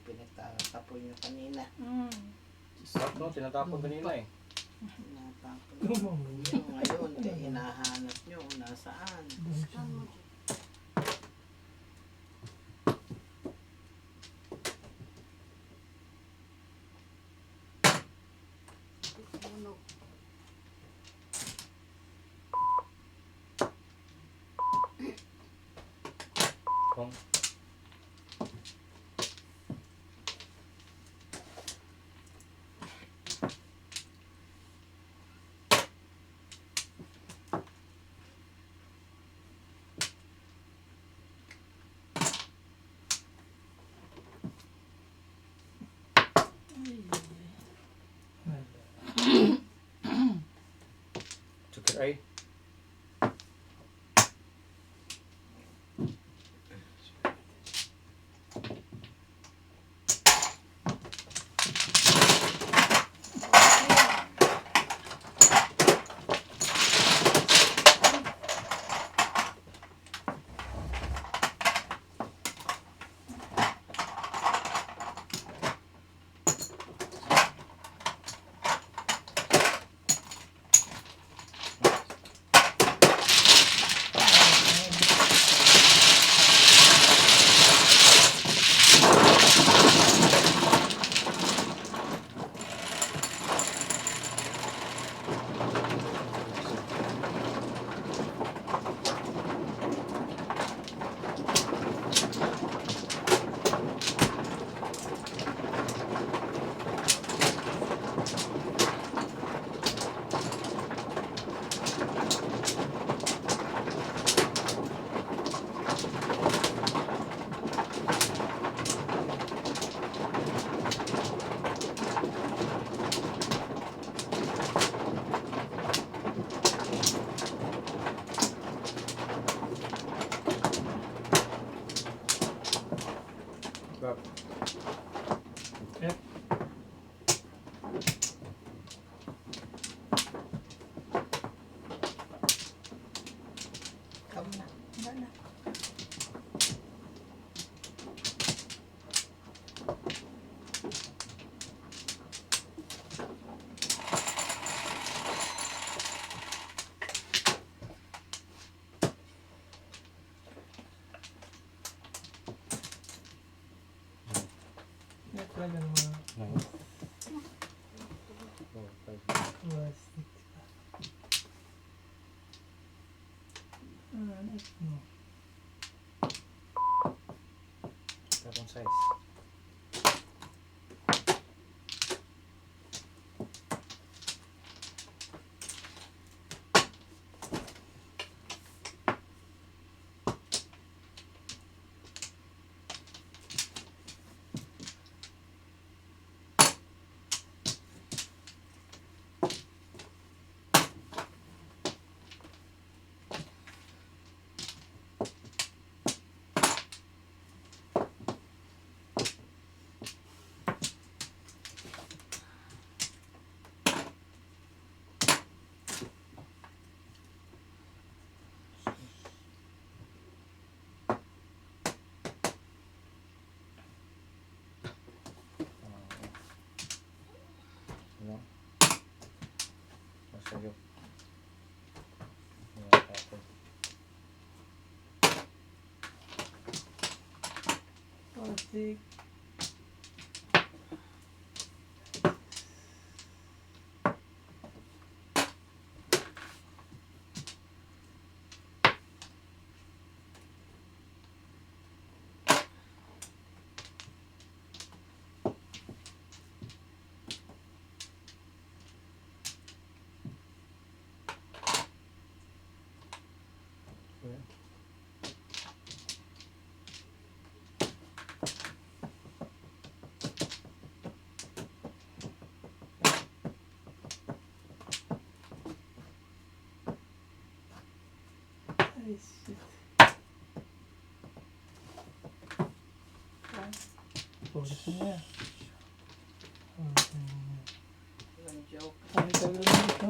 Pinagtatapon nyo kanina. Mm. Back no, tinatapon kanina eh. Tinatapon Lumang. nyo. Ngayon, hinahanap nyo kung nasaan. Ano? Sunog. Kung Sukir ay. Back. Come na. Wala na. Yan talaga ng mga Nice. Oh, five. plastic. No. Tapong size. Ano? Masayok. Mga tapon. Plastic. Pagod mo yan. Walang joke. Ay, tagal na ito.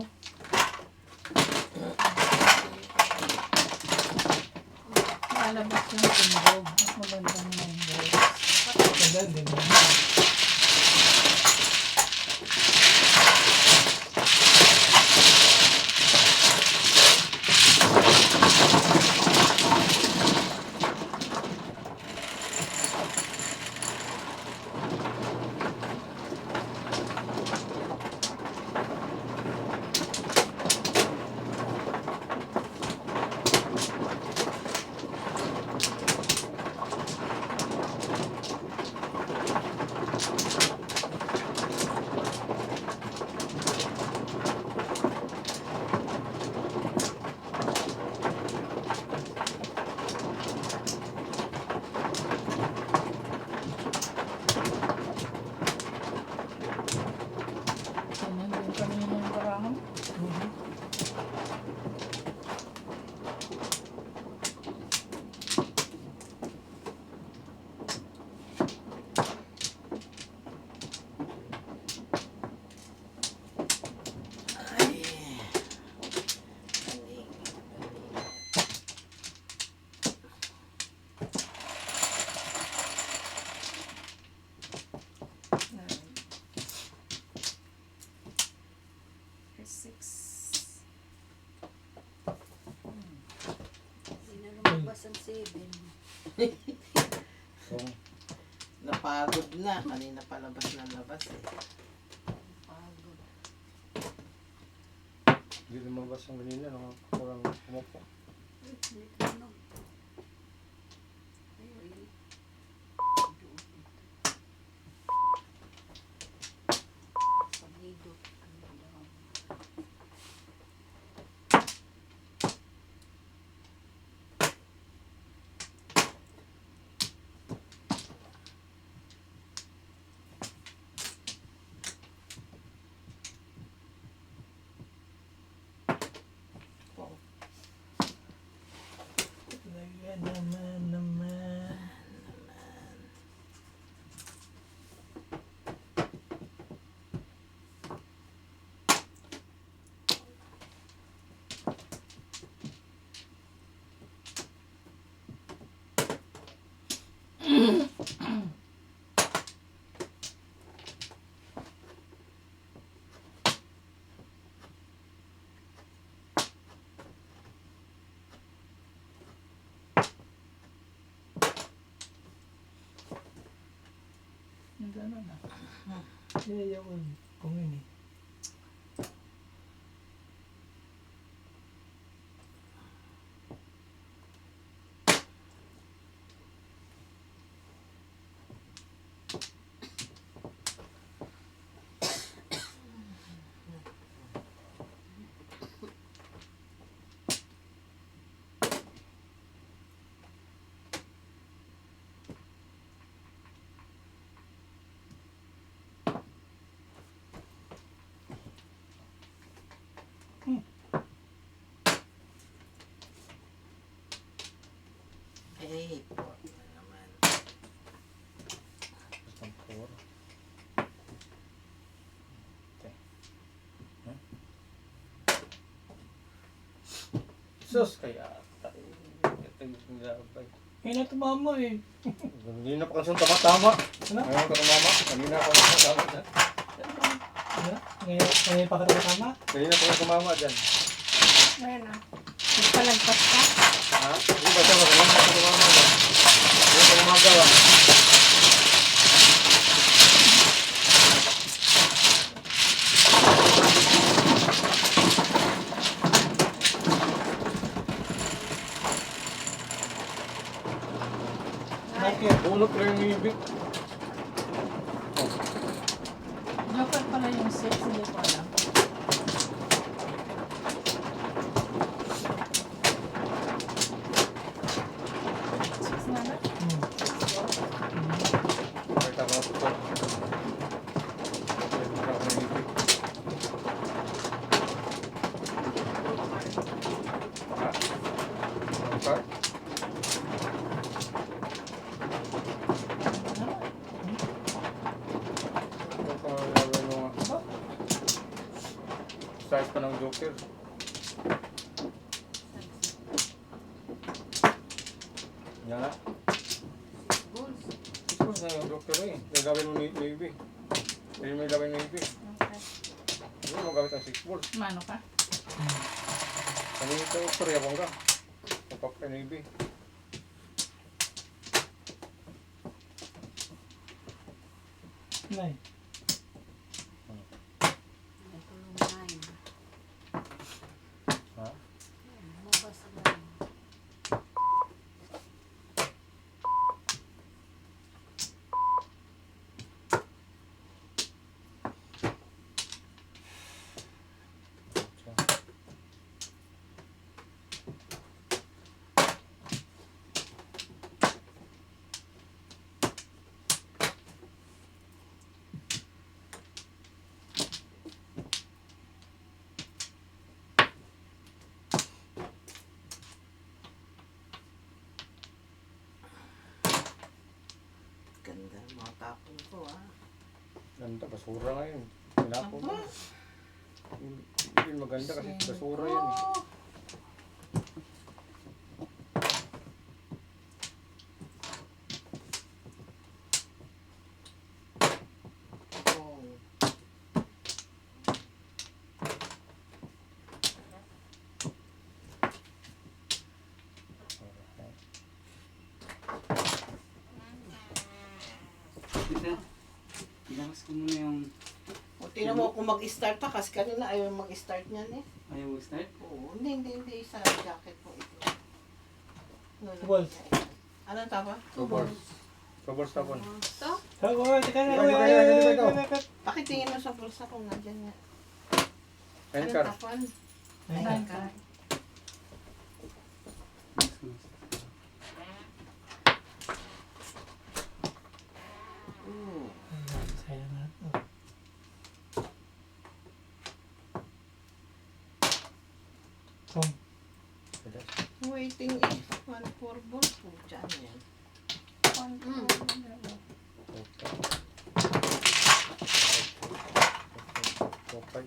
Lalabas yung tumbog. Mas magandang numbers. Tagal, di ba? Ganyan din kami yung barangay. Hindi na lumabas ang 7. So, Napagod na. Kanina palabas na labas eh. Pagod. hindi lumabas ang kanina, no? Parang umupo. Dito ano? Ayun. Sa nido. Ano daw? Talaga naman. Yung gano'n na. Kaya ako kung yun eh. Eh, po na naman. Basta ang puro. Okay. Huh? Sus, kaya tayo. Ito yung nilabay. Ngayon na tumama eh. Hindi na pa kasi tama-tama. Ano? Ngayon ko tumama. Kanina ako tama dyan. Ano? Ngayon pa ka tama? Kanina pa ako tumama dyan. Ngayon na. Nagpalagpas ka? Ha? Hindi ba siya? Kanina ako tumama dyan. Hindi ko gumagawa. Bakit? Bunot lang yung ibig. Joker pala yung 6, hindi ko alam. Six na na? Hmm. Mag-start pa ng Joker. Yan nga. Balls. Tapos na yung Joker eh. Gagawin mo Navy. Hindi mo ilagay Navy. Okay. Hindi mo gamit ang 6 balls. Mano ka? Ano yung ito? Parehabang ka. Kapag Navy. Nay. Ito yung 9. Ha? Mabas na. Ganda ng mga tapon ko ah. Ganda, basura nga yun. Pinapo mo. Hindi maganda kasi basura yun eh. Oh. Tita, ilakas ko muna yung O, tingnan mo kung mag-start ka kasi kanina ayaw mag-start niyan eh. ayaw mag-start. Oo, hindi sa jacket mo ito. No, Balls. Anong tapa? Sobers. Sobers tapon. Ito? Oh, teka na. Dito, dito, dito. Pakitingin mo sa bulsa kung nandyan nga. Ayun Anong ka. tapon? Nine ka. Ooh. Sayang na ito. Kung Waiting is 1-4 balls po. Diyan yan. Okay.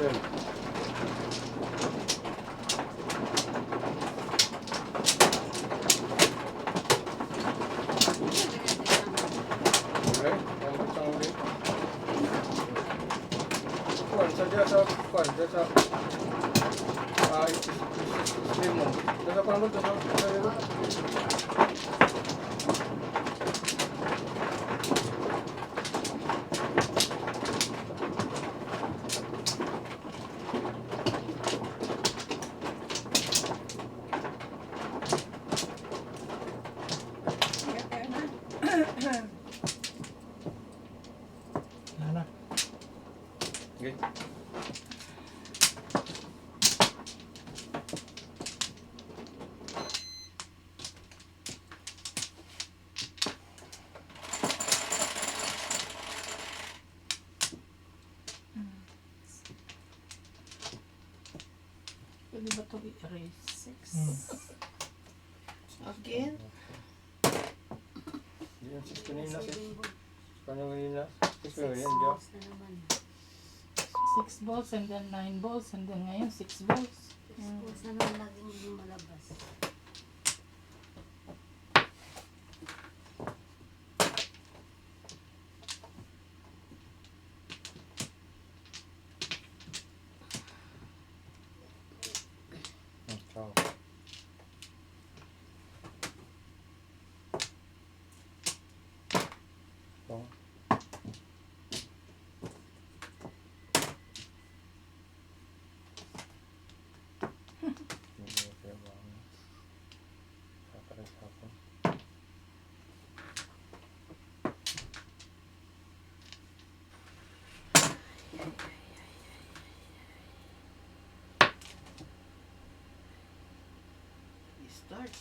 Good. Okay, ang isang uli. Kuwan, sadya sa kuwan, sadya sa stream mo. Sadya sa panood, sadya sa laro. wala na. Okay. Pwede ba ito i-erase? 6. Again? Hindi yung 6 kanina, 6. Kanya kanina, 6 Six kanina, hindi balls na naman. 6 balls and then 9 balls and then ngayon 6 balls. Six balls na naman laging lumalabas. Ciao. Ciao. Start.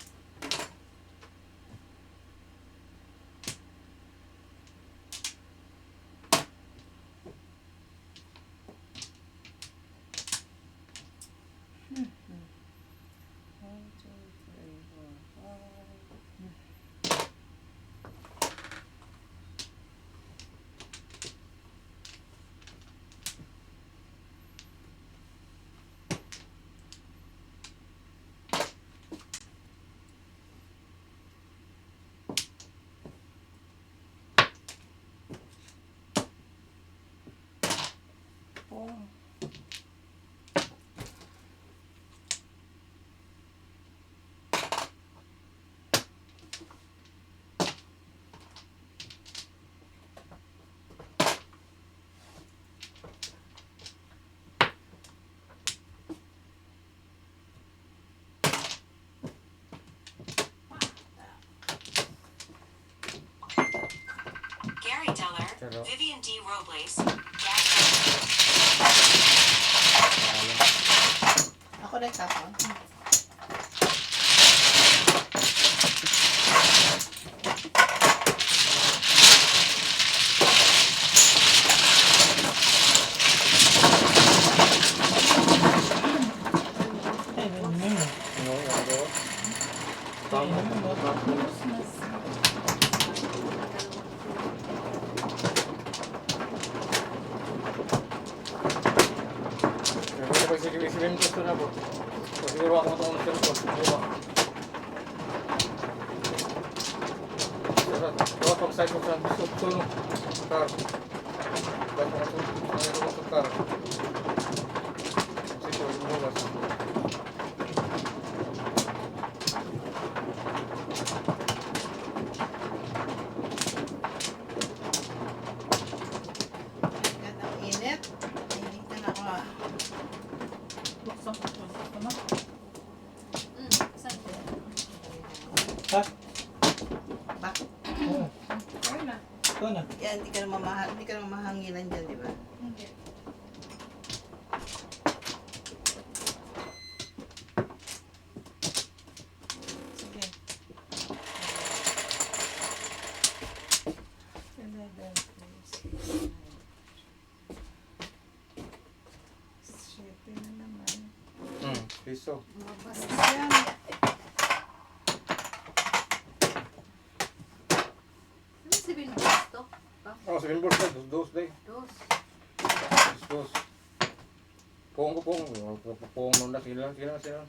Oo. Gary Deller, Pero, Vivian D. Robles, Ako rin kako. Ay, inumin mo. ano, ano, tama, tama. Pero pag sige, isipin ko ito na po. So, siguro ako matungkol sa ito. Siguro. Pero, pag side ko sa tulong. Car. Dapat matulong sa car. Sige, lumabas. Ang init. Init na ako. Buksan ko ito. Ano? Saan ko? Ha? Bakit? Oo. Ayun na. Ito na. Yan, hindi ka na mamahanginan dyan, di ba? Hindi. Sige. Siyempre na naman. Piso. Ayan. Ano sabihin mo gusto? Oh, sabihin mo sa dos day. Dos. Dos. Pong ko pong. Pong nun na sila. Sila.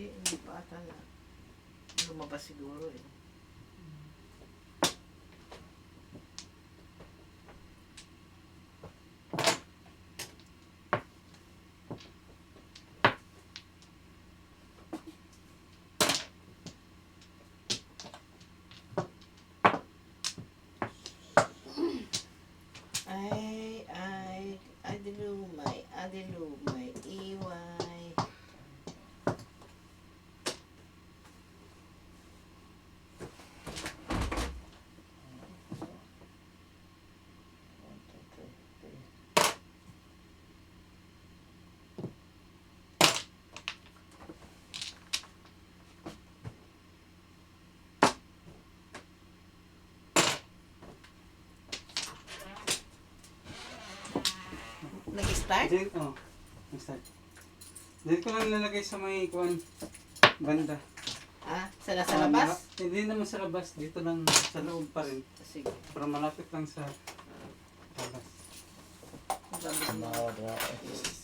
Hindi pa ata na. Lumabas siguro eh. Adilumay, iway. Nag-start? Diyan, oh. Start. Diyan ko lang nilagay sa may kuan banda. Ah, sa nasa labas? Hindi naman sa labas. Dito lang sa loob pa rin. Sige. Para malapit lang sa labas. Ang dami ko. Mga